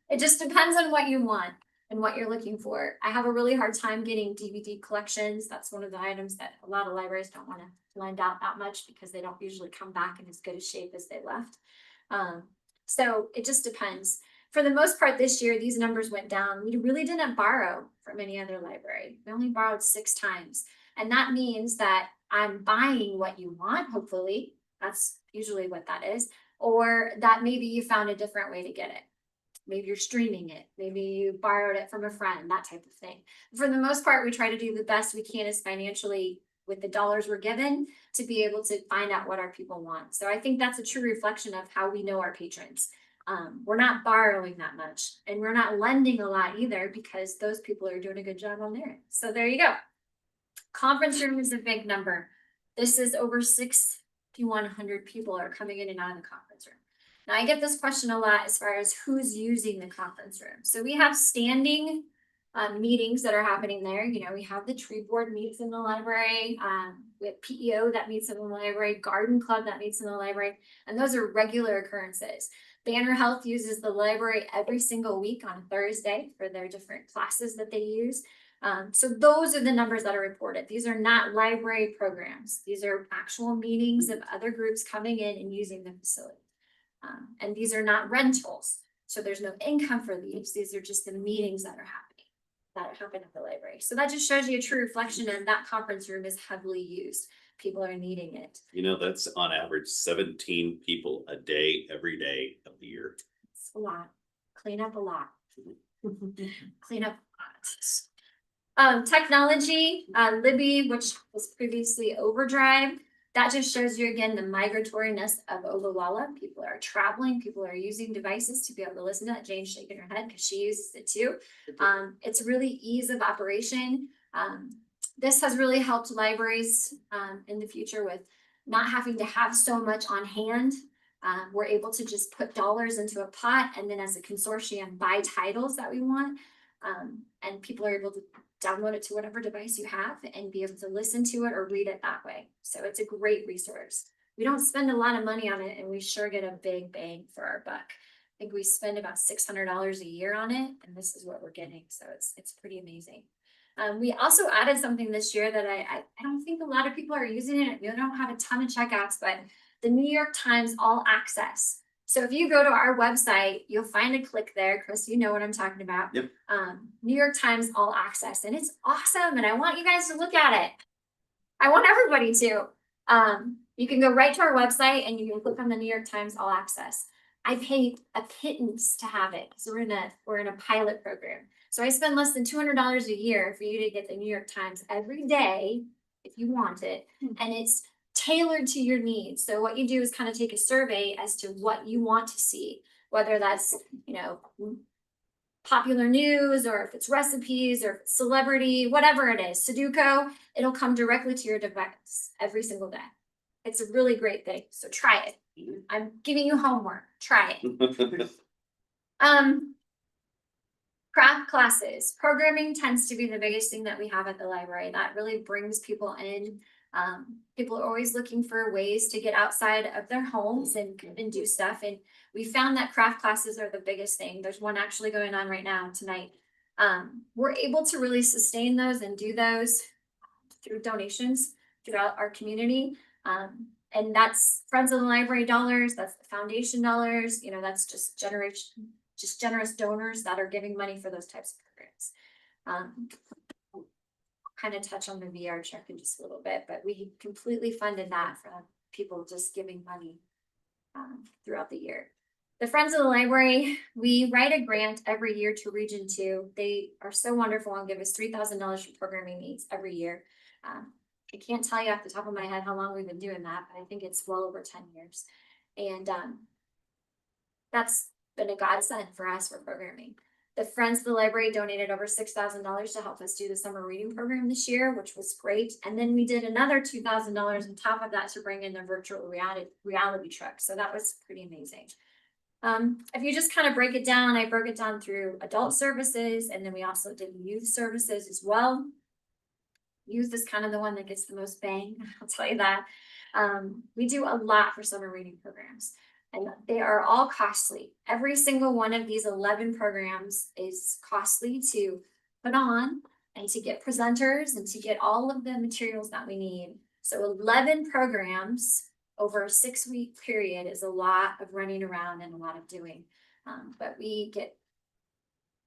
S9: it just depends on what you want and what you're looking for. I have a really hard time getting DVD collections. That's one of the items that a lot of libraries don't want to lend out that much because they don't usually come back in as good a shape as they left. So it just depends. For the most part this year, these numbers went down. We really didn't borrow from any other library. We only borrowed 6 times. And that means that I'm buying what you want, hopefully. That's usually what that is. Or that maybe you found a different way to get it. Maybe you're streaming it. Maybe you borrowed it from a friend, that type of thing. For the most part, we try to do the best we can as financially with the dollars we're given to be able to find out what our people want. So I think that's a true reflection of how we know our patrons. We're not borrowing that much and we're not lending a lot either because those people are doing a good job on their end. So there you go. Conference room is a big number. This is over 6,100 people are coming in and out of the conference room. Now I get this question a lot as far as who's using the conference room. So we have standing meetings that are happening there. You know, we have the tree board meets in the library. We have PEO that meets in the library, garden club that meets in the library, and those are regular occurrences. Banner Health uses the library every single week on Thursday for their different classes that they use. So those are the numbers that are reported. These are not library programs. These are actual meetings of other groups coming in and using the facility. And these are not rentals. So there's no income for these. These are just the meetings that happen at the library. So that just shows you a true reflection and that conference room is heavily used. People are needing it.
S2: You know, that's on average 17 people a day, every day of the year.
S9: It's a lot. Clean up a lot. Clean up a lot. Technology, Libby, which was previously Overdrive, that just shows you again the migratoriness of Ogallala. People are traveling, people are using devices to be able to listen to that. Jane's shaking her head because she uses it too. It's really ease of operation. This has really helped libraries in the future with not having to have so much on hand. We're able to just put dollars into a pot and then as a consortium buy titles that we want. And people are able to download it to whatever device you have and be able to listen to it or read it that way. So it's a great resource. We don't spend a lot of money on it and we sure get a big bang for our buck. I think we spend about $600 a year on it and this is what we're getting. So it's pretty amazing. We also added something this year that I don't think a lot of people are using it. We don't have a ton of checkouts, but the New York Times All Access. So if you go to our website, you'll find a click there. Chris, you know what I'm talking about.
S2: Yep.
S9: New York Times All Access, and it's awesome. And I want you guys to look at it. I want everybody to. You can go right to our website and you can click on the New York Times All Access. I paid a pittance to have it because we're in a pilot program. So I spend less than $200 a year for you to get the New York Times every day if you want it, and it's tailored to your needs. So what you do is kind of take a survey as to what you want to see, whether that's, popular news or if it's recipes or celebrity, whatever it is, Sudoku, it'll come directly to your device every single day. It's a really great thing. So try it. I'm giving you homework. Try it. Craft classes. Programming tends to be the biggest thing that we have at the library. That really brings people in. People are always looking for ways to get outside of their homes and do stuff. And we found that craft classes are the biggest thing. There's one actually going on right now tonight. We're able to really sustain those and do those through donations throughout our community. And that's Friends of the Library dollars, that's the foundation dollars, that's just generous donors that are giving money for those types of programs. Kind of touch on the VR check in just a little bit, but we completely funded that from people just giving money throughout the year. The Friends of the Library, we write a grant every year to Region 2. They are so wonderful and give us $3,000 for programming needs every year. I can't tell you off the top of my head how long we've been doing that, but I think it's well over 10 years. And that's been a godsend for us for programming. The Friends of the Library donated over $6,000 to help us do the summer reading program this year, which was great. And then we did another $2,000 on top of that to bring in the virtual reality truck. So that was pretty amazing. If you just kind of break it down, I broke it down through adult services, and then we also did youth services as well. Youth is kind of the one that gets the most bang, I'll tell you that. We do a lot for summer reading programs. And they are all costly. Every single one of these 11 programs is costly to put on and to get presenters and to get all of the materials that we need. So 11 programs over a 6-week period is a lot of running around and a lot of doing. But we get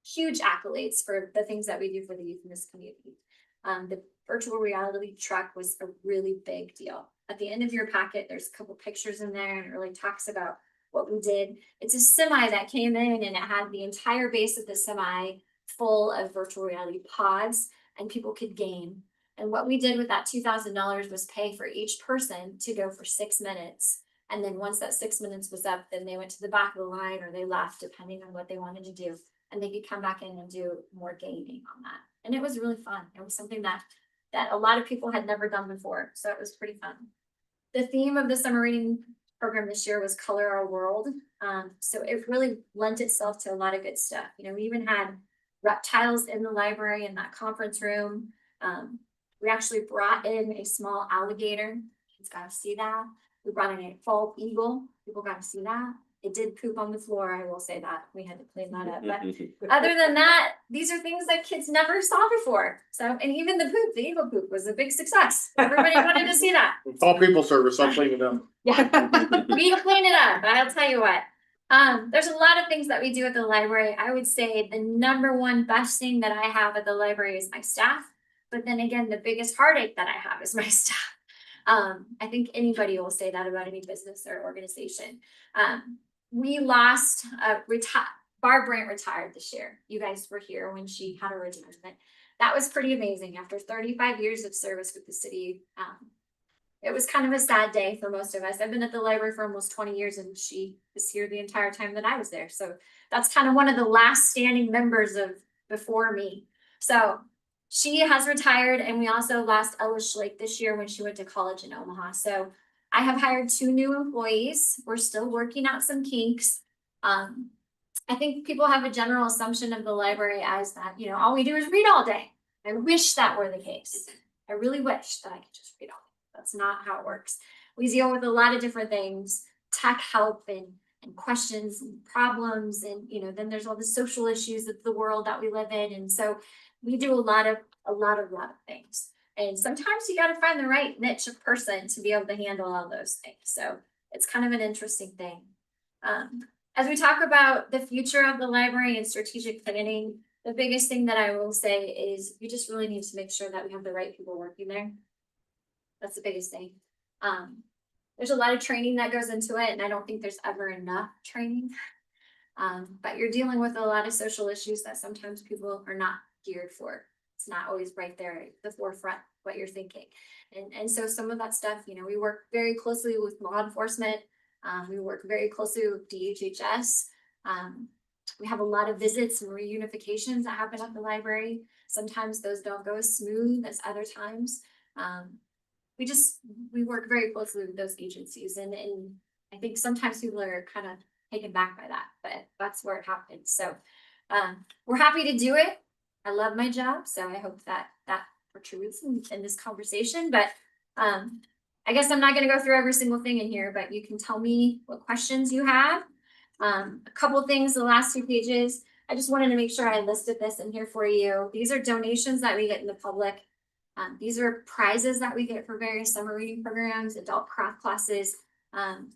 S9: huge accolades for the things that we do for the youth in this community. The virtual reality truck was a really big deal. At the end of your packet, there's a couple pictures in there and it really talks about what we did. It's a semi that came in and it had the entire base of the semi full of virtual reality pods and people could game. And what we did with that $2,000 was pay for each person to go for 6 minutes. And then once that 6 minutes was up, then they went to the back of the line or they left depending on what they wanted to do. And they could come back in and do more gaming on that. And it was really fun. It was something that a lot of people had never done before. So it was pretty fun. The theme of the summer reading program this year was Color Our World. So it really lent itself to a lot of good stuff. We even had reptiles in the library in that conference room. We actually brought in a small alligator. Kids got to see that. We brought in a bald eagle. People got to see that. It did poop on the floor, I will say that. We had to clean that up. But other than that, these are things that kids never saw before. So, and even the eagle poop was a big success. Everybody wanted to see that.
S7: Call people service, I'll clean it up.
S9: Yeah, we clean it up, I'll tell you what. There's a lot of things that we do at the library. I would say the number one best thing that I have at the library is my staff. But then again, the biggest heartache that I have is my staff. I think anybody will say that about any business or organization. We lost Barb Brandt retired this year. You guys were here when she had her retirement. That was pretty amazing. After 35 years of service with the city, it was kind of a sad day for most of us. I've been at the library for almost 20 years and she was here the entire time that I was there. So that's kind of one of the last standing members of before me. So she has retired, and we also lost Ella Schlake this year when she went to college in Omaha. So I have hired 2 new employees. We're still working out some kinks. I think people have a general assumption of the library as that, you know, all we do is read all day. I wish that were the case. I really wish that I could just read all day. That's not how it works. We deal with a lot of different things, tech help and questions and problems. And, you know, then there's all the social issues of the world that we live in. And so we do a lot of things. And sometimes you got to find the right niche of person to be able to handle all those things. So it's kind of an interesting thing. As we talk about the future of the library and strategic planning, the biggest thing that I will say is we just really need to make sure that we have the right people working there. That's the biggest thing. There's a lot of training that goes into it, and I don't think there's ever enough training. But you're dealing with a lot of social issues that sometimes people are not geared for. It's not always right there at the forefront what you're thinking. And so some of that stuff, you know, we work very closely with law enforcement. We work very closely with DHHS. We have a lot of visits and reunifications that happen at the library. Sometimes those don't go as smooth as other times. We work very closely with those agencies, and I think sometimes people are kind of taken back by that, but that's where it happens. So we're happy to do it. I love my job, so I hope that protrudes in this conversation. But I guess I'm not going to go through every single thing in here, but you can tell me what questions you have. A couple things, the last 2 pages. I just wanted to make sure I listed this in here for you. These are donations that we get in the public. These are prizes that we get for various summer reading programs, adult craft classes,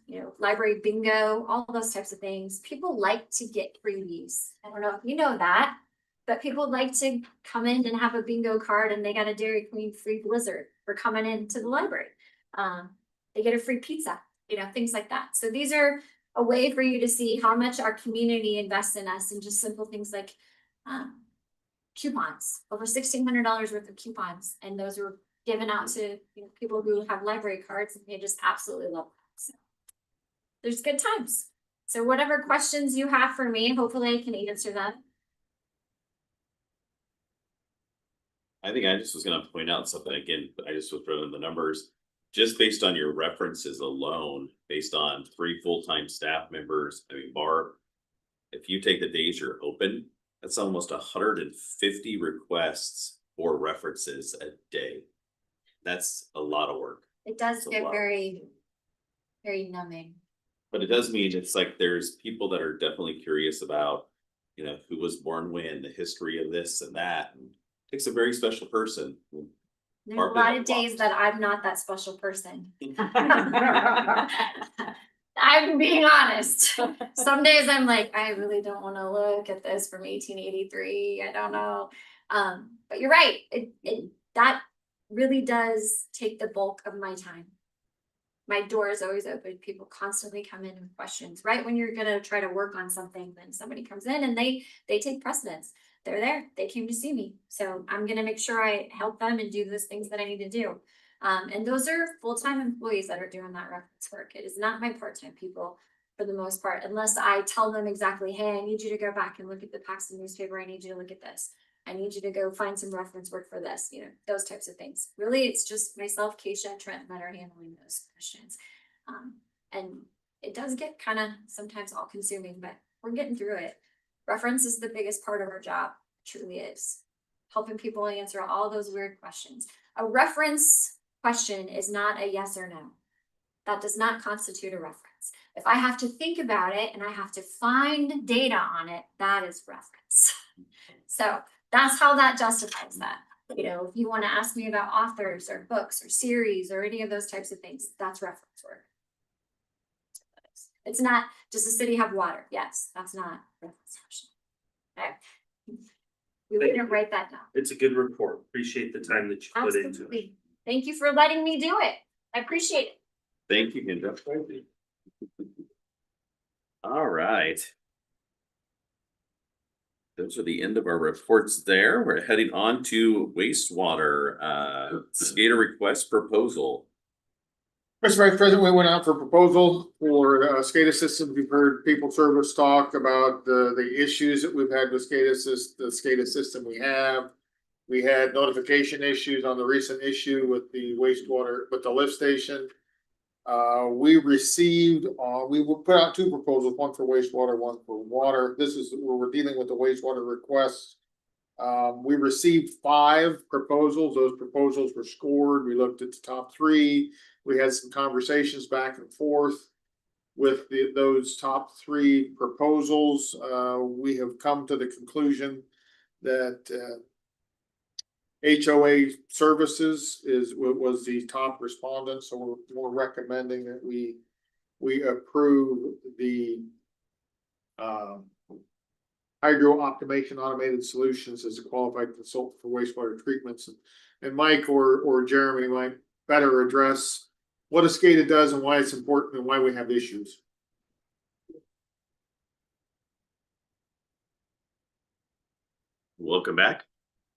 S9: you know, library bingo, all those types of things. People like to get freebies. I don't know if you know that, but people like to come in and have a bingo card and they got a Dairy Queen free Blizzard for coming into the library. They get a free pizza, you know, things like that. So these are a way for you to see how much our community invests in us, and just simple things like coupons, over $1,600 worth of coupons. And those were given out to, you know, people who have library cards, and they just absolutely love them. So there's good times. So whatever questions you have for me, hopefully I can answer them.
S2: I think I just was gonna point out something again. I just was running the numbers. Just based on your references alone, based on 3 full-time staff members, I mean, Barb, if you take the days you're open, that's almost 150 requests for references a day. That's a lot of work.
S9: It does
S2: It's a
S9: get
S2: lot.
S9: very, very numbing.
S2: But it does mean it's like there's people that are definitely curious about, you know, who was born when, the history of this and that. And it takes a very special person.
S9: There's a lot of days that I'm not that special person. I'm being honest. Some days I'm like, I really don't want to look at this from 1883. I don't know. But you're right. That really does take the bulk of my time. My door is always open. People constantly come in with questions. Right when you're gonna try to work on something, then somebody comes in and they take precedence. They're there. They came to see me. So I'm gonna make sure I help them and do those things that I need to do. And those are full-time employees that are doing that reference work. It is not my part-time people for the most part, unless I tell them exactly, hey, I need you to go back and look at the Paxton newspaper. I need you to look at this. I need you to go find some reference work for this, you know, those types of things. Really, it's just myself, Keisha, and Trent that are handling those questions. And it does get kind of sometimes all consuming, but we're getting through it. Reference is the biggest part of our job, it truly is. Helping people answer all those weird questions. A reference question is not a yes or no. That does not constitute a reference. If I have to think about it and I have to find data on it, that is reference. So that's how that justifies that. You know, if you want to ask me about authors or books or series or any of those types of things, that's reference work. It's not, does the city have water? Yes, that's not reference question. Okay. We wouldn't write that down.
S3: It's a good report. Appreciate the time that you put into it.
S9: Absolutely. Thank you for letting me do it. I appreciate it.
S2: Thank you, Kendra. All right. Those are the end of our reports there. We're heading on to wastewater, SCADA request proposal.
S7: Mr. Vice President, we went out for proposal for SCADA system. We've heard people service talk about the issues that we've had with the SCADA system we have. We had notification issues on the recent issue with the wastewater, with the lift station. We received, we will put out two proposals, one for wastewater, one for water. This is where we're dealing with the wastewater requests. We received 5 proposals. Those proposals were scored. We looked at the top 3. We had some conversations back and forth with those top 3 proposals. We have come to the conclusion that HOA services was the top respondent, so we're recommending that we approve the Hydro Optimization Automated Solutions as a qualified consultant for wastewater treatments. And Mike or Jeremy might better address what a SCADA does and why it's important and why we have issues.
S2: Welcome back.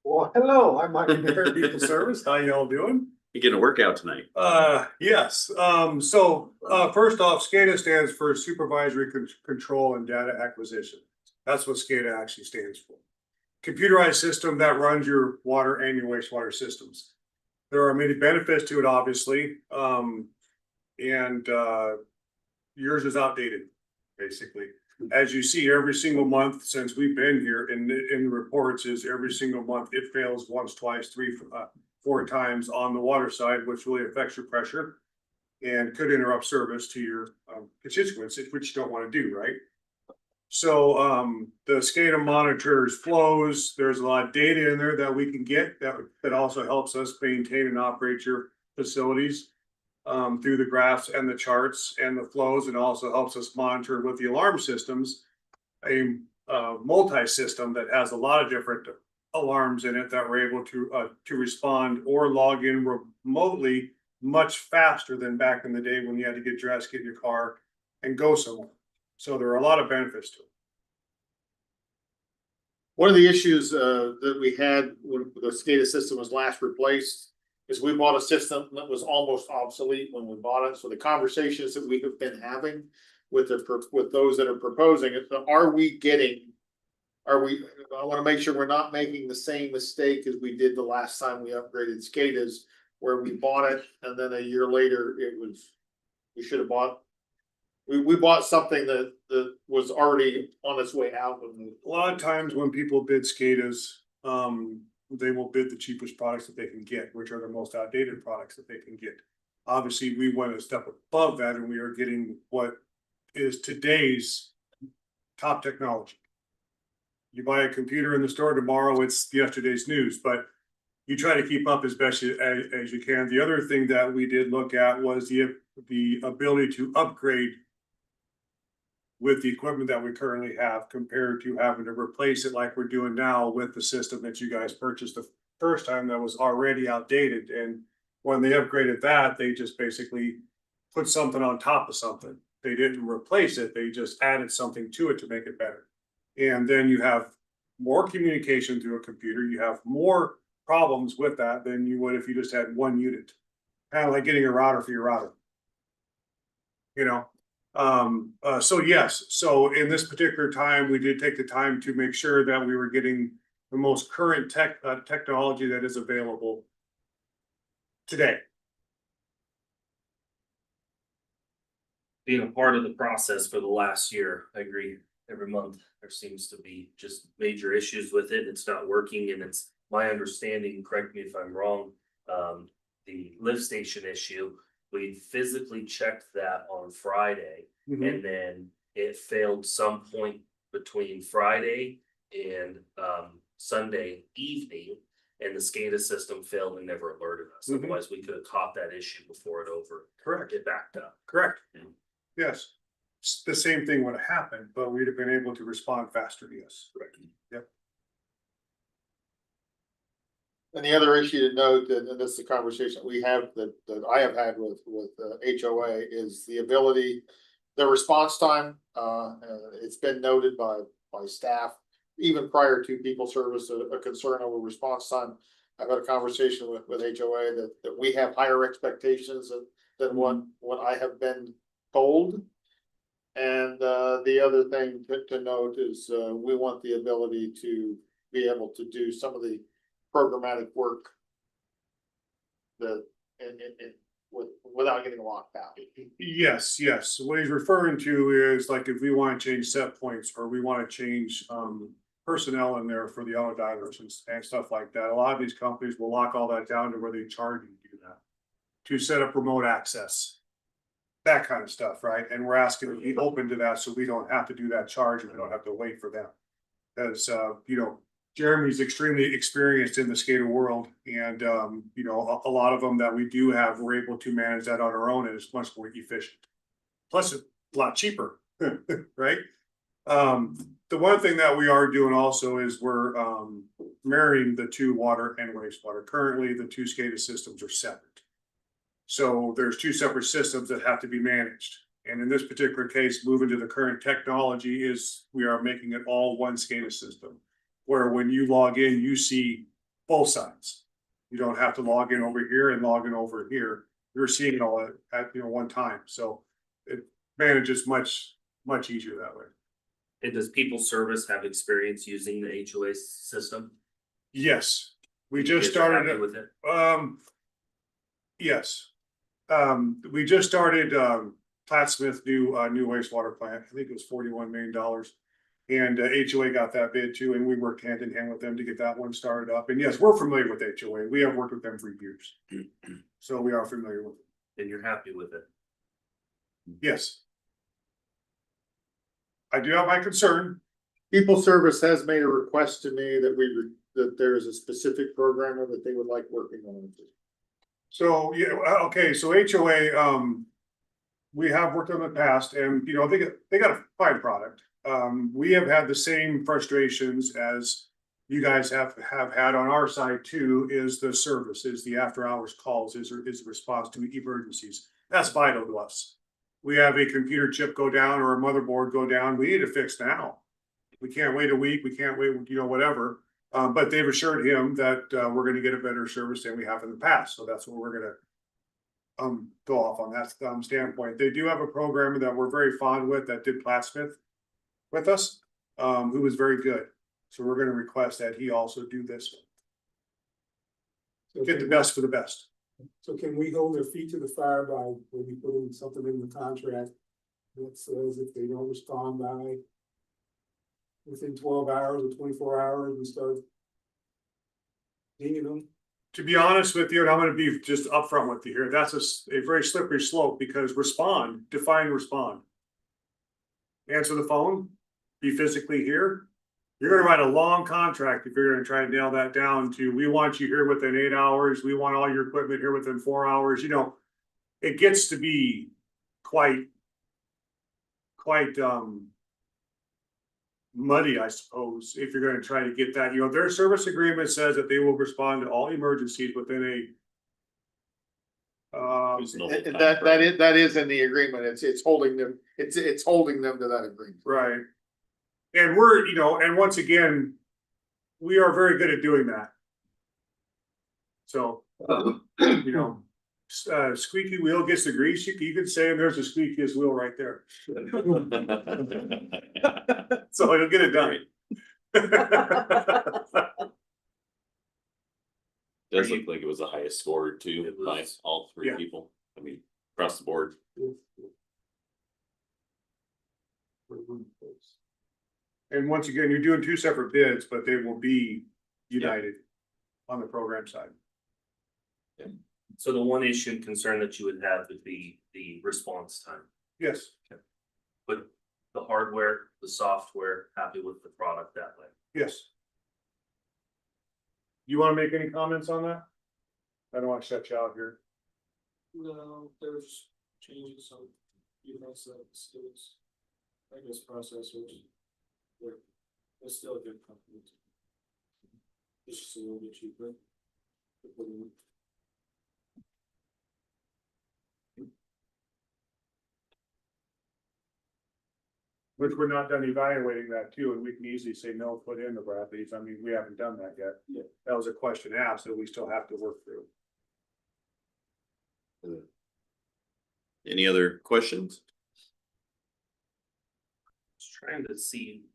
S5: Well, hello, I'm Mike Adair, People Service. How y'all doing?
S2: You getting a workout tonight?
S5: Yes, first off, SCADA stands for Supervisory Control and Data Acquisition. That's what SCADA actually stands for. Computerized system that runs your water and your wastewater systems. There are many benefits to it, obviously, and yours is outdated, basically. As you see, every single month since we've been here in the reports is every single month it fails once, twice, 3, 4 times on the water side, which really affects your pressure and could interrupt service to your constituents, which you don't want to do, right? So the SCADA monitors flows. There's a lot of data in there that we can get that also helps us maintain and operate your facilities through the graphs and the charts and the flows, and also helps us monitor with the alarm systems, a multi-system that has a lot of different alarms in it that we're able to respond or log in remotely much faster than back in the day when you had to get dressed, get in your car, and go somewhere. So there are a lot of benefits to it.
S7: One of the issues that we had when the SCADA system was last replaced is we bought a system that was almost obsolete when we bought it. So the conversations that we have been having with those that are proposing it, I want to make sure we're not making the same mistake as we did the last time we upgraded SCADAs, where we bought it and then a year later we should have bought. We bought something that was already on its way out.
S5: A lot of times when people bid SCADAs, they will bid the cheapest products that they can get, which are the most outdated products that they can get. Obviously, we went a step above that and we are getting what is today's top technology. You buy a computer in the store tomorrow, it's yesterday's news, but you try to keep up as best as you can. The other thing that we did look at was the ability to upgrade with the equipment that we currently have compared to having to replace it like we're doing now with the system that you guys purchased the first time that was already outdated. And when they upgraded that, they just basically put something on top of something. They didn't replace it, they just added something to it to make it better. And then you have more communication through a computer, you have more problems with that than you would if you just had one unit. Kind of like getting a router for your router. You know? So yes, so in this particular time, we did take the time to make sure that we were getting the most current technology that is available today.
S3: Being a part of the process for the last year, I agree. Every month, there seems to be just major issues with it. It's not working, and it's my understanding, correct me if I'm wrong, the lift station issue, we physically checked that on Friday, and then it failed some point between Friday and Sunday evening, and the SCADA system failed and never alerted us. Otherwise, we could have caught that issue before it
S5: Correct.
S3: It backed up.
S5: Correct. Yes. The same thing would have happened, but we'd have been able to respond faster. Yes. Right. Yep.
S7: And the other issue to note, and this is the conversation we have that I have had with HOA, is the ability, the response time. It's been noted by staff, even prior to People Service, a concern over response time. I've had a conversation with HOA that we have higher expectations than what I have been told. And the other thing to note is we want the ability to be able to do some of the programmatic work that without getting locked out.
S5: Yes, yes. What he's referring to is like if we want to change set points or we want to change personnel in there for the auto dialers and stuff like that. A lot of these companies will lock all that down to where they charge you to do that. To set up remote access. That kind of stuff, right? And we're asking to be open to that so we don't have to do that charge and we don't have to wait for them. As Jeremy's extremely experienced in the skater world and a lot of them that we do have, we're able to manage that on our own and it's much more efficient. Plus it's a lot cheaper, right? The one thing that we are doing also is we're marrying the two water and wastewater. Currently, the two SCADA systems are separate. So there's two separate systems that have to be managed. And in this particular case, moving to the current technology is we are making it all one SCADA system. Where when you log in, you see both sides. You don't have to log in over here and log in over here. You're seeing it all at one time. So it manages much easier that way.
S3: And does People Service have experience using the HOA system?
S5: Yes, we
S3: You
S5: just
S3: guys are
S5: started
S3: happy with it?
S5: Yes. We just started Plattsmith new wastewater plant. I think it was $41 million. And HOA got that bid too, and we worked hand in hand with them to get that one started up. And yes, we're familiar with HOA. We have worked with them for years. So we are familiar with it.
S3: And you're happy with it?
S5: Yes. I do have my concern.
S7: People Service has made a request to me that there is a specific programmer that they would like working on.
S5: So, yeah, okay, so HOA, we have worked on in the past and, they got a fine product. We have had the same frustrations as you guys have had on our side too, is the service, is the after hours calls, is the response to emergencies. That's vital to us. We have a computer chip go down or a motherboard go down, we need to fix now. We can't wait a week, we can't wait, whatever. But they've assured him that we're gonna get a better service than we have in the past, so that's what we're gonna go off on that standpoint. They do have a programmer that we're very fond with that did Plattsmith with us, who was very good. So we're gonna request that he also do this.
S6: So
S5: Get the
S6: can-
S5: best for the best.
S6: So can we hold their feet to the fire by maybe putting something in the contract that says if they don't respond by within 12 hours or 24 hours, we start dinging them?
S5: To be honest with you, and I'm gonna be just upfront with you here, that's a very slippery slope because define respond. Answer the phone, be physically here. You're gonna write a long contract if you're gonna try and nail that down to, we want you here within 8 hours, we want all your equipment here within 4 hours, it gets to be quite muddy, I suppose, if you're gonna try to get that, their service agreement says that they will respond to all emergencies within
S2: There's no
S7: And
S2: time
S7: that is in the agreement. It's holding them, it's holding them to that agreement.
S5: right. And we're, and once again, we are very good at doing that. So, squeaky wheel gets the grease, you could say, and there's a squeakiest wheel right there. So it'll get it done.
S2: Does look like it was the highest score too
S3: It
S2: by
S3: was.
S2: all three
S5: Yeah.
S2: people. I mean, across the board.
S5: And once again, you're doing two separate bids, but they will be united on the program side.
S3: So the one issue and concern that you would have would be the response time.
S5: Yes,
S3: But the hardware, the software, happy with the product that way.
S5: yes. You wanna make any comments on that? I don't wanna shut you out here.
S6: No, there's changes on skills, I guess processors. It's still a good company. It's just a little bit cheaper.
S5: Which we're not done evaluating that too, and we can easily say no, put in the Bradleys. I mean, we haven't done that yet.
S6: Yeah.
S5: That was a question asked that we still have to work through.
S2: Any other questions?
S3: Just trying to see.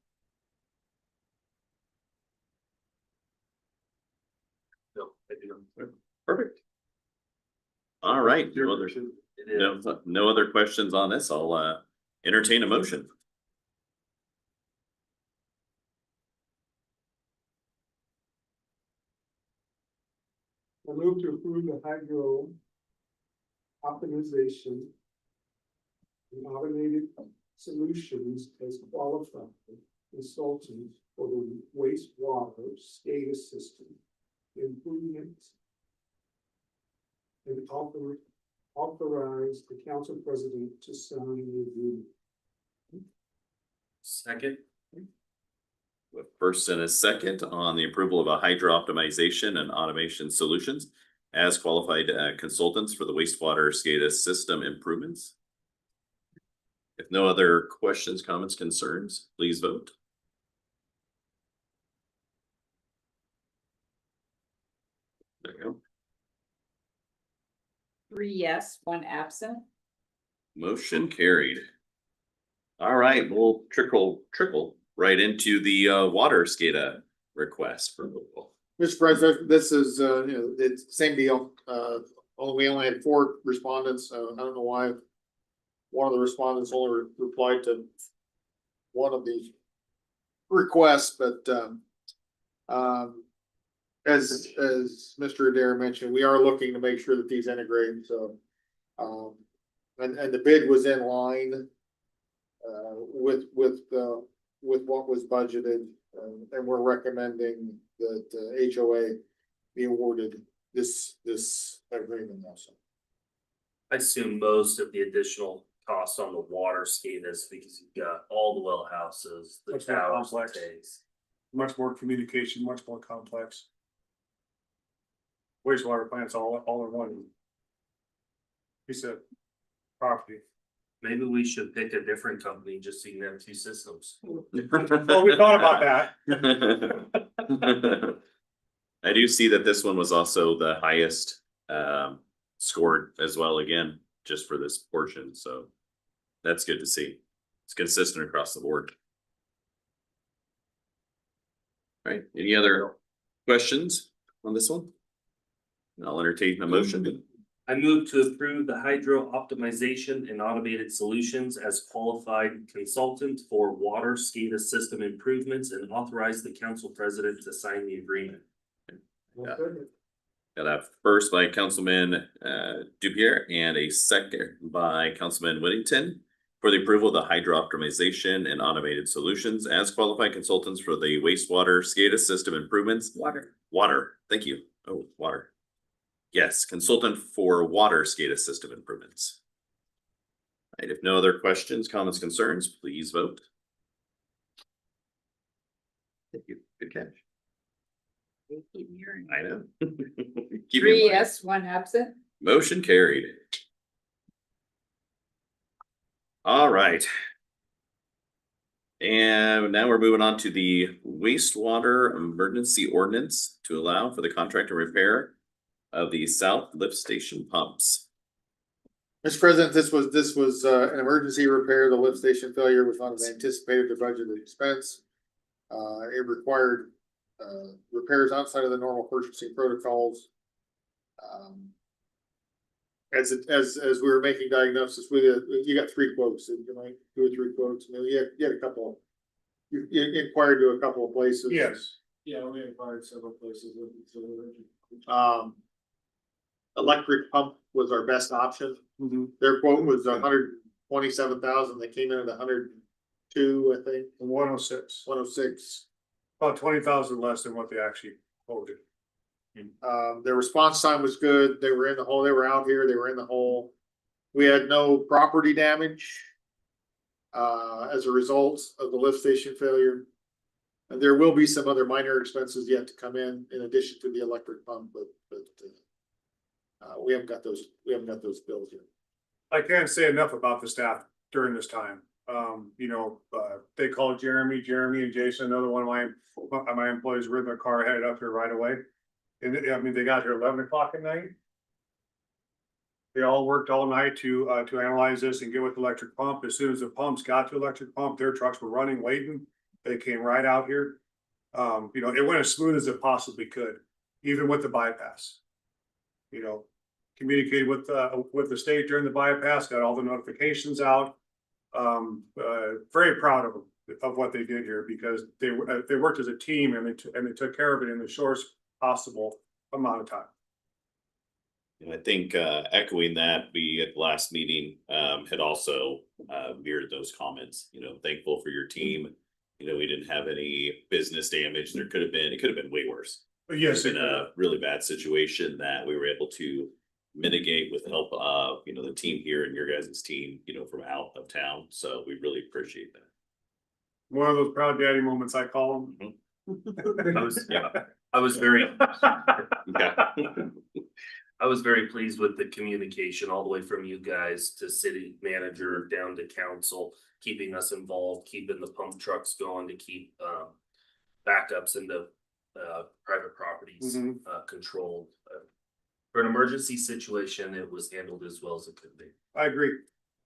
S3: No, I do not.
S5: Perfect.
S2: All right,
S3: It is.
S2: no other questions on this. I'll entertain a motion.
S6: I move to approve the hydro optimization and automated solutions as qualified consultant for the wastewater SCADA system improvements. And authorize the council president to sign the agreement.
S3: Second,
S2: With first and a second on the approval of a hydro optimization and automation solutions as qualified consultants for the wastewater SCADA system improvements. If no other questions, comments, concerns, please vote. There you go.
S1: 3 yes, 1 absent.
S2: Motion carried. All right, we'll trickle right into the water SCADA request for approval.
S7: Mr. President, this is, it's the same deal, we only had 4 respondents, I don't know why. One of the respondents only replied to one of the requests, but, as Mr. Adair mentioned, we are looking to make sure that these integrate, so. And the bid was in line, with what was budgeted, and we're recommending that HOA be awarded this agreement also.
S3: I assume most of the additional costs on the water SCADAs because you've got all the well houses, the
S6: Much more
S3: towers, the
S6: complex.
S3: tanks.
S6: Much more communication, much more complex. Wastewater plants all in one. Piece of property.
S3: Maybe we should pick a different company just so you can have 2 systems.
S6: Well, we thought about that.
S2: I do see that this one was also the highest scored as well, again, just for this portion, so that's good to see. It's consistent across the board. All right, any other questions on this one? I'll entertain a motion.
S3: I move to approve the hydro optimization and automated solutions as qualified consultant for water SCADA system improvements and authorize the council president to sign the agreement.
S2: Got a first by Councilman Dupier and a second by Councilman Whittington for the approval of the hydro optimization and automated solutions as qualified consultants for the wastewater SCADA system improvements. Water, thank you. Oh, water. Yes, consultant for water SCADA system improvements. All right, if no other questions, comments, concerns, please vote. Thank you. Good catch.
S1: Keep hearing.
S2: I know. Keep
S1: 3
S2: in mind.
S1: yes, 1 absent.
S2: Motion carried. All right. And now we're moving on to the wastewater emergency ordinance to allow for the contract and repair of the south lift station pumps.
S7: Mr. President, this was an emergency repair. The lift station failure was not as anticipated or budgeted expense. It required repairs outside of the normal purchasing protocols. As we were making diagnosis with it, you got 3 quotes, and you might 2 or 3 quotes. I mean, you had a couple. You inquired to a couple of places.
S6: Yes. Yeah, we inquired several places.
S7: Electric pump was our best option. Their quote was 127,000. They came in at 102, I think.
S6: 106.
S7: 106.
S6: About 20,000 less than what they actually quoted.
S7: Their response time was good. They were in the hole. They were out here. They were in the hole. We had no property damage as a result of the lift station failure. And there will be some other minor expenses yet to come in addition to the electric pump, but we haven't got those. We haven't got those bills yet.
S6: I can't say enough about the staff during this time. They called Jeremy and Jason, another one of my employees were in their car headed up here right away. And I mean, they got here 11 o'clock at night. They all worked all night to analyze this and get with the electric pump. As soon as the pumps got to electric pump, their trucks were running, waiting. They came right out here. It went as smooth as it possibly could, even with the bypass.
S5: communicated with the state during the bypass, got all the notifications out. Very proud of them, of what they did here, because they worked as a team and they took care of it in the shortest possible amount of time.
S2: And I think echoing that, we at the last meeting had also mirrored those comments, you know, thankful for your team. You know, we didn't have any business damage. It could have been way worse.
S5: But yes,
S2: It's been a really bad situation that we were able to mitigate with the help of, you know, the team here and your guys' team, you know, from out of town. So we really appreciate that.
S5: one of those proud daddy moments, I call them.
S3: I was very,
S2: Okay.
S3: I was very pleased with the communication all the way from you guys to city manager down to council, keeping us involved, keeping the pump trucks going to keep backups into private properties
S5: Mhm.
S3: controlled. For an emergency situation, it was handled as well as it could be.
S5: I agree.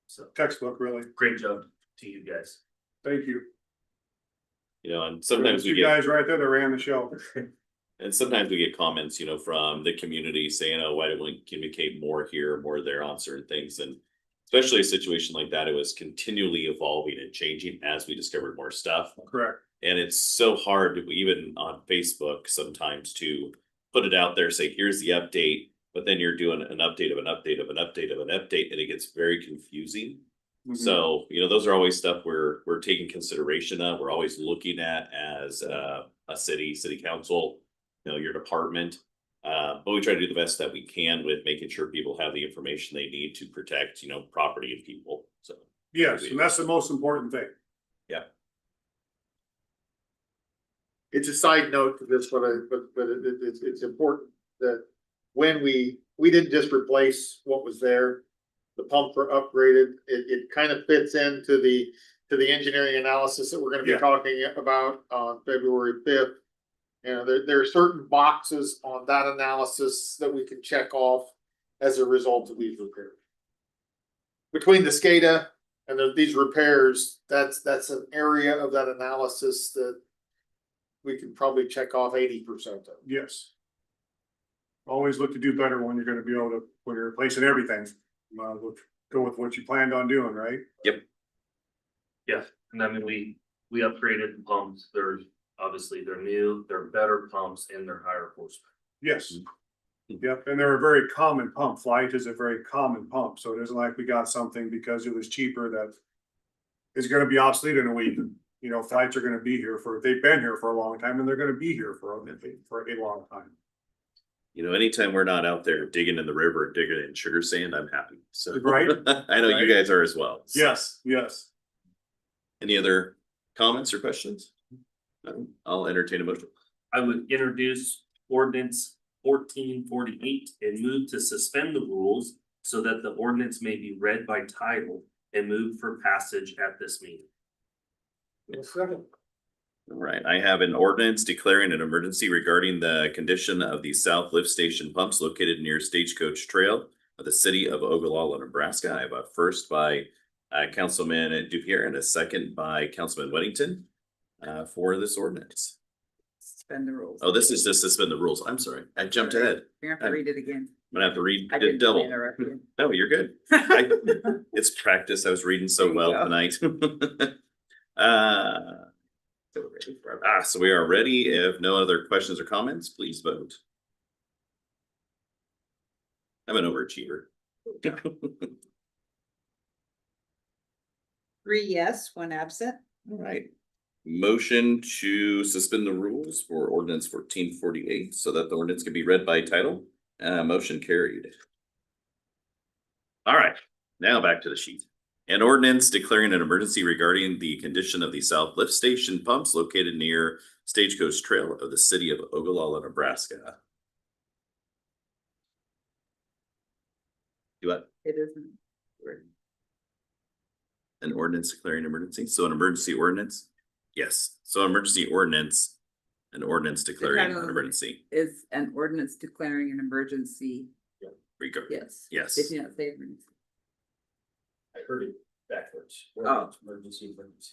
S3: So
S5: Textbook, really.
S3: great job to you guys.
S5: Thank you.
S2: You know, and sometimes we
S5: You
S2: get,
S5: guys right there that ran the show.
S2: and sometimes we get comments, you know, from the community saying, oh, why don't we communicate more here, more there on certain things? And especially a situation like that, it was continually evolving and changing as we discovered more stuff.
S5: Correct.
S2: And it's so hard to, even on Facebook sometimes, to put it out there, say, here's the update, but then you're doing an update of an update of an update of an update, and it gets very confusing.
S5: Mhm.
S2: So, you know, those are always stuff we're taking consideration of. We're always looking at as a city council, you know, your department. But we try to do the best that we can with making sure people have the information they need to protect, you know, property and people. So,
S5: Yes, and that's the most important thing.
S2: yeah.
S7: It's a side note to this, but it's important that when we didn't just replace what was there, the pumps were upgraded. It kind of fits into the engineering analysis that we're gonna be
S5: Yeah.
S7: talking about on February 5th. You know, there are certain boxes on that analysis that we can check off as a result of these repairs. Between the SCADA and these repairs, that's an area of that analysis that we can probably check off 80% of.
S5: Yes. Always look to do better when you're gonna be able to, when you're replacing everything. Go with what you planned on doing, right?
S3: Yeah, and I mean, we upgraded the pumps. They're new, they're better pumps and they're higher horsepower.
S5: Yes. Yep, and they're a very common pump. Flight is a very common pump, so it isn't like we got something because it was cheaper that is gonna be obsolete in a week. You know, flights are gonna be here they've been here for a long time and they're gonna be here for a long time.
S2: You know, anytime we're not out there digging in the river, digging in sugar sand, I'm happy. So,
S5: Right.
S2: I know you guys are as well. So,
S5: Yes, yes.
S2: any other comments or questions? No? I'll entertain a motion.
S3: I would introduce ordinance 1448 and move to suspend the rules so that the ordinance may be read by title and move for passage at this meeting.
S2: All right, I have an ordinance declaring an emergency regarding the condition of the south lift station pumps located near Stagecoach Trail of the city of Ogallala, Nebraska. I have a first by Councilman Dupier and a second by Councilman Weddington for this ordinance.
S1: Suspend the rules.
S2: Oh, this is to suspend the rules. I'm sorry, I jumped ahead.
S1: You're gonna have to read it again.
S2: I'm gonna have to read
S1: I
S2: it
S1: didn't
S2: double.
S1: interrupt you.
S2: No, you're good. It's practice. I was reading so
S1: There you
S2: well
S1: go.
S2: tonight.
S1: So we're ready for
S2: So we are ready. If no other questions or comments, please vote. I'm an overachiever.
S1: 3 yes, 1 absent.
S2: All right. Motion to suspend the rules for ordinance 1448 so that the ordinance can be read by title. Motion carried. All right, now back to the sheet. An ordinance declaring an emergency regarding the condition of the south lift station pumps located near Stagecoach Trail of the city of Ogallala, Nebraska. Do what?
S1: It isn't.
S2: An ordinance declaring emergency? So an emergency ordinance? Yes, so emergency ordinance, an ordinance declaring an emergency.
S1: Is an ordinance declaring an emergency.
S2: Regard,
S1: Yes.
S2: yes.
S1: Did you not say emergency?
S3: I heard it backwards.
S1: Oh.
S3: Emergency ordinance,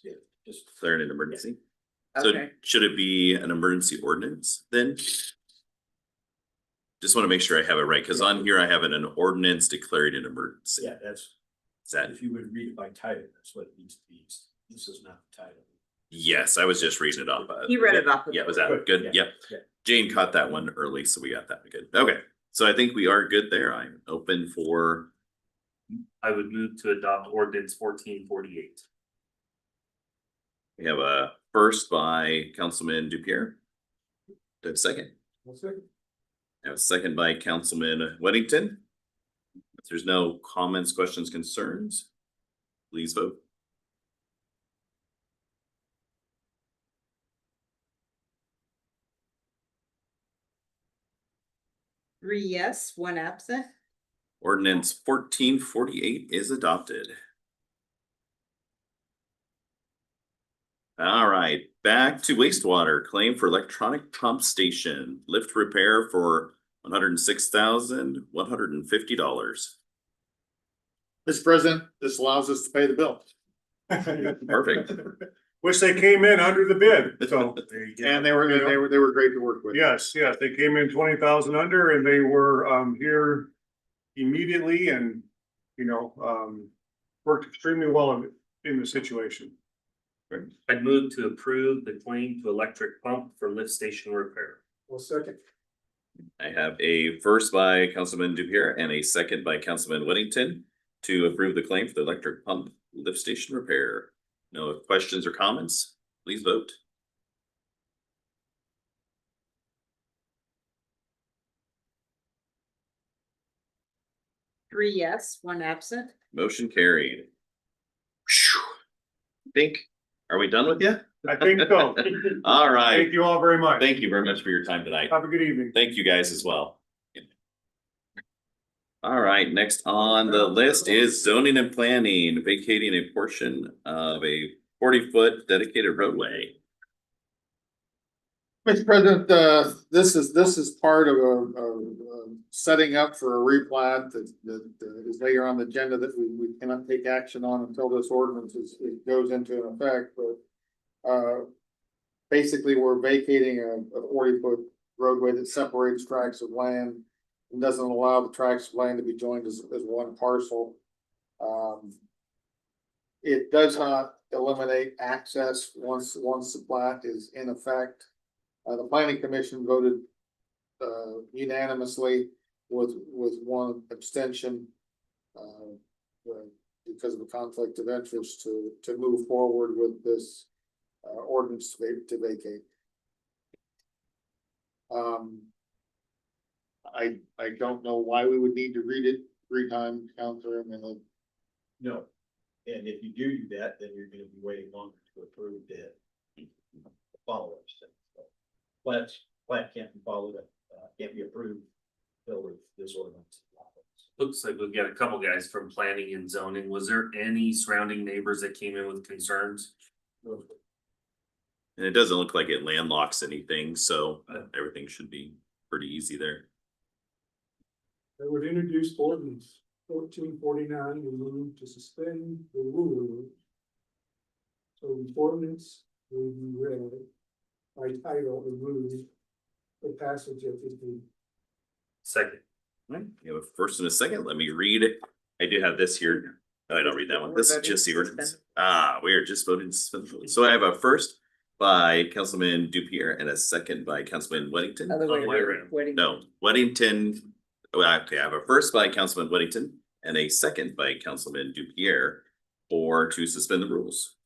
S3: yeah, just.
S2: Declaring an emergency. So
S1: Okay,
S2: should it be an emergency ordinance then? Just want to make sure I have it right, because on here I have an ordinance declaring an emergency.
S10: Yeah, that's,
S2: Is that,
S10: if you would read it by title, that's what it needs to be. This is not the title.
S2: yes, I was just reading it off.
S1: He read it off.
S2: Yeah, was that good?
S10: Yeah,
S2: Yep.
S10: yeah.
S2: Jane caught that one early, so we got that good. Okay, so I think we are good there. I'm open for,
S3: I would move to adopt ordinance 1448.
S2: we have a first by Councilman Dupierre. Do I have a second?
S6: One second.
S2: I have a second by Councilman Weddington. If there's no comments, questions, concerns, please vote.
S1: Three yes, one absent.
S2: Ordinance 1448 is adopted. All right, back to wastewater claim for electronic pump station lift repair for $106,150.
S7: Mr. President, this allows us to pay the bill.
S2: Perfect.
S5: Wish they came in under the bid, so.
S10: There you go.
S7: And they were great to work with.
S5: Yes, yes, they came in 20,000 under and they were here immediately and, worked extremely well in the situation.
S3: I'd move to approve the claim to electric pump for lift station repair.
S6: One second.
S2: I have a first by Councilman Dupierre and a second by Councilman Weddington to approve the claim for the electric pump lift station repair. No questions or comments, please vote.
S1: Three yes, one absent.
S2: Motion carried. Phew. Are we done with you?
S5: I think so.
S2: All right.
S5: Thank you all very much.
S2: Thank you very much for your time tonight.
S5: Have a good evening.
S2: Thank you guys as well. All right, next on the list is zoning and planning, vacating a portion of a 40-foot dedicated roadway.
S7: Mr. President, this is part of a setting up for a replat that is later on the agenda that we cannot take action on until this ordinance it goes into effect, but basically we're vacating a 40-foot roadway that separates tracts of land and doesn't allow the tracts of land to be joined as one parcel. It does not eliminate access once the plat is in effect. The planning commission voted unanimously with one abstention because of a conflict of interest to move forward with this ordinance to vacate. I don't know why we would need to read it 3 times, Counselor. I mean,
S10: No, and if you do that, then you're gonna be waiting longer to approve the follow-up stuff. Plat can't be followed up, can't be approved until this ordinance.
S3: Looks like we've got a couple guys from planning and zoning. Was there any surrounding neighbors that came in with concerns?
S2: And it doesn't look like it landlocks anything, so everything should be pretty easy there.
S6: They would introduce ordinance 1449 and move to suspend the rule. So the ordinance will be read by title and move the passage of this meeting.
S3: Second.
S2: All right, you have a first and a second. Let me read it. I do have this here. No, I don't read that one. This is just the ordinance. We are just voting to suspend. So I have a first by Councilman Dupierre and a second by Councilman Weddington.
S1: Other way
S3: way
S1: around.
S3: around.
S1: Wedding.
S2: No, Weddington. Okay, I have a first by Councilman Weddington and a second by Councilman Dupierre to suspend the rules.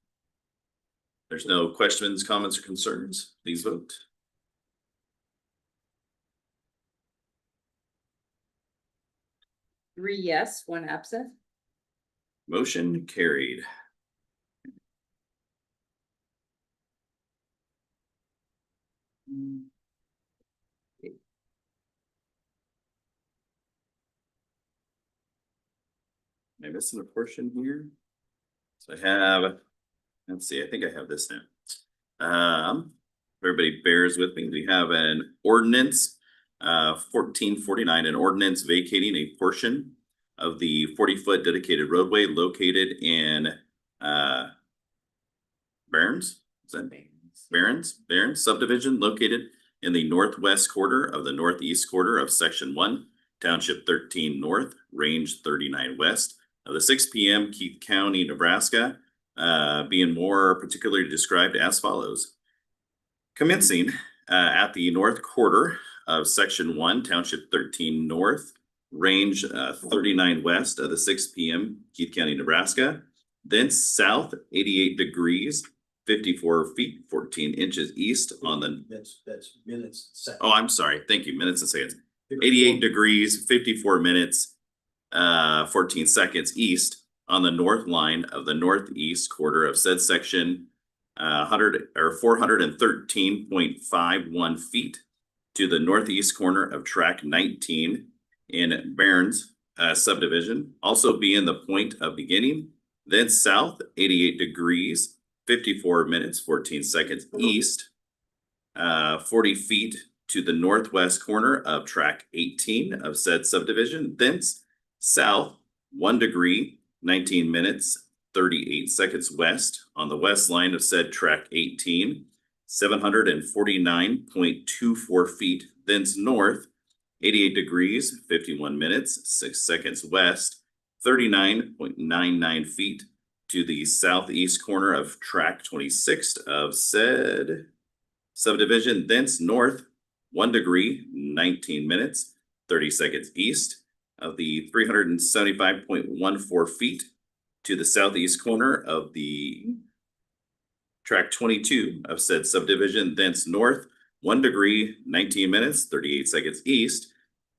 S2: There's no questions, comments, or concerns. Please vote.
S1: Three yes, one absent.
S2: Motion carried. Am I missing a portion here? So I have, let's see, I think I have this now. Everybody bears with me. We have an ordinance, 1449, an ordinance vacating a portion of the 40-foot dedicated roadway located in Barons? Is that Barons subdivision located in the northwest quarter of the northeast quarter of section 1, township 13 north, range 39 west of the 6 p.m. Keith County, Nebraska, being more particularly described as follows. Commencing at the north quarter of section 1, township 13 north, range 39 west of the 6 p.m. Keith County, Nebraska, then south 88 degrees 54 feet 14 inches east on the
S10: That's minutes. Seconds.
S2: oh I'm sorry, thank you, minutes and seconds. 88 degrees 54 minutes 14 seconds east on the north line of the northeast quarter of said section, 413.51 feet to the northeast corner of track 19 in Barron's subdivision, also being the point of beginning, then south 88 degrees 54 minutes 14 seconds east, 40 feet to the northwest corner of track 18 of said subdivision, thence south 1 degree 19 minutes 38 seconds west on the west line of said track 18, 749.24 feet, thence north 88 degrees 51 minutes 6 seconds west, 39.99 feet to the southeast corner of track 26 of said subdivision, thence north 1 degree 19 minutes 30 seconds east of the 375.14 feet to the southeast corner of the track 22 of said subdivision, thence north 1 degree 19 minutes 38 seconds east,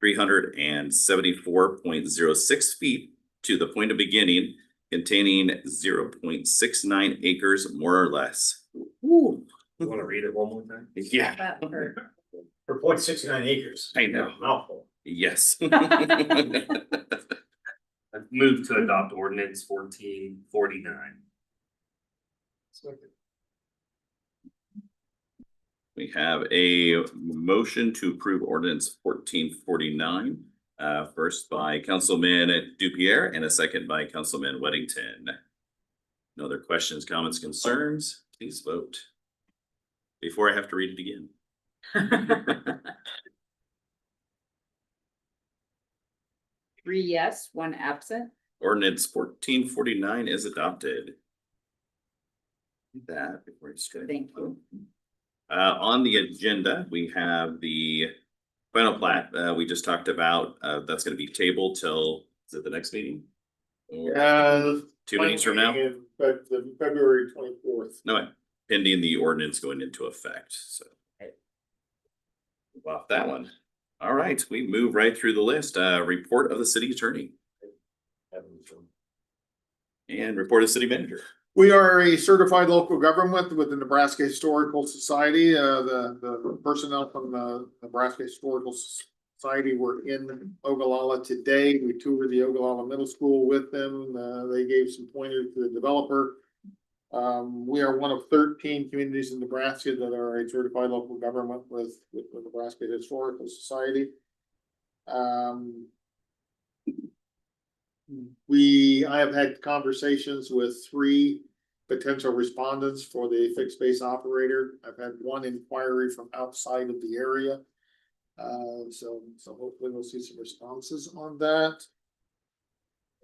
S2: 374.06 feet to the point of beginning, containing 0.69 acres more or less. Woo.
S3: You wanna read it one more time?
S2: Yeah,
S10: For 0.69 acres.
S2: I know.
S10: Mouthful.
S2: Yes.
S3: I move to adopt ordinance 1449.
S2: We have a motion to approve ordinance 1449. First by Councilman Dupierre and a second by Councilman Weddington. No other questions, comments, concerns? Please vote. Before I have to read it again.
S1: 3 yes, 1 absent.
S2: Ordinance 1449 is adopted. That before you start.
S1: Thank you.
S2: On the agenda, we have the final plat, we just talked about, that's gonna be tabled till, is it the next meeting? Or 2 meetings from now?
S7: But the February 24th.
S2: No, pending the ordinance going into effect, so. Move off that one. All right, we move right through the list, report of the city attorney and report of city manager.
S7: We are a certified local government with the Nebraska Historical Society. The personnel from the Nebraska Historical Society were in Ogallala today. We toured the Ogallala Middle School with them. They gave some pointers to the developer. We are one of 13 communities in Nebraska that are a certified local government with the Nebraska Historical Society. I have had conversations with 3 potential respondents for the fixed base operator. I've had 1 inquiry from outside of the area. So hopefully we'll see some responses on that.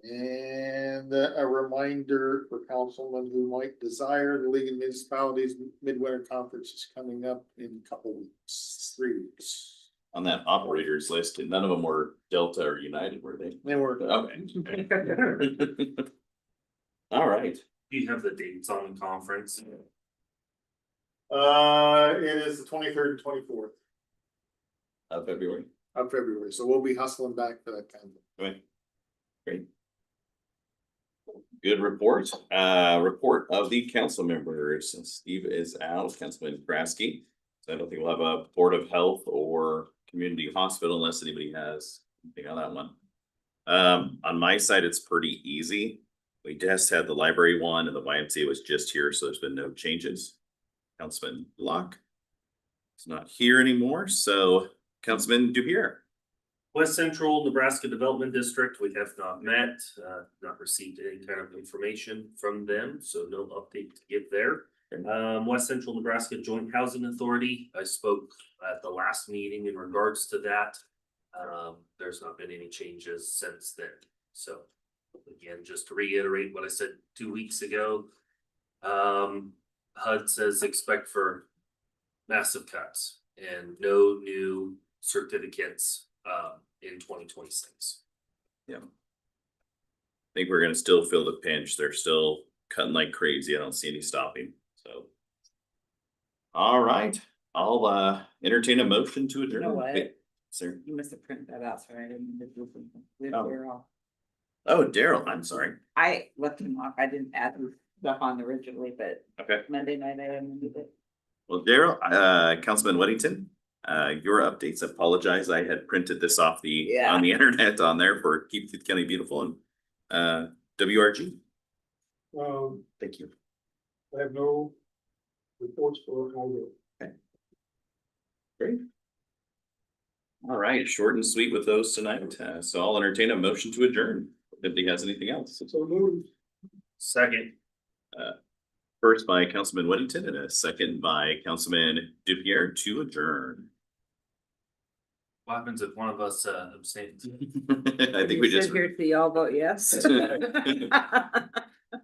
S7: And a reminder for councilmen who might desire, the League of Municipalities Midwinter Conference is coming up in a couple weeks, 3 weeks.
S2: On that operators list, and none of them were Delta or United, were they?
S7: They were.
S2: Okay. All right.
S3: Do you have the dates on the conference?
S7: It is the 23rd and 24th
S2: Of February.
S7: of February, so we'll be hustling back for that time.
S2: Okay. Great. Good report. Report of the council members. Steve is out, Councilman Kraske. So I don't think we'll have a Board of Health or Community Hospital unless anybody has anything on that one. On my side, it's pretty easy. We just had the library one and the YMCA was just here, so there's been no changes. Councilman Locke is not here anymore, so Councilman Dupierre.
S3: West Central Nebraska Development District, we have not met, not received any kind of information from them, so no update to give there. West Central Nebraska Joint Housing Authority, I spoke at the last meeting in regards to that. There's not been any changes since then, so again, just to reiterate what I said 2 weeks ago. HUD says expect for massive cuts and no new certificates in 2026.
S2: I think we're gonna still feel the pinch. They're still cutting like crazy. I don't see any stopping, so. All right, I'll entertain a motion to adjourn.
S1: You know what?
S2: Wait, sir.
S1: You must have printed that out, sorry, I didn't.
S2: Oh. Oh, Daryl, I'm sorry.
S1: I left him off, I didn't add the stuff on originally, but
S2: Okay.
S1: Monday night I amended it.
S2: Well, Daryl, Councilman Weddington, your updates, apologize. I had printed this off on the internet on there for Keep the County Beautiful and WRG. Thank you.
S6: I have no reports for highway.
S2: Great. All right, short and sweet with those tonight. So I'll entertain a motion to adjourn. If nobody has anything else.
S6: So moved.
S3: Second.
S2: First by Councilman Weddington and a second by Councilman Dupierre to adjourn.
S3: What happens if one of us abstains?
S2: I think we just.
S1: Sit here till y'all vote yes.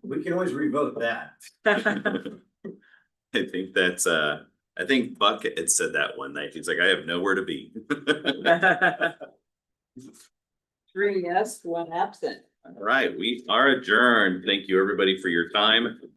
S10: We can always revote that.
S2: I think that's I think Buck had said that one night. He's like, I have nowhere to be.
S1: 3 yes, 1 absent.
S2: All right, we are adjourned. Thank you, everybody, for your time.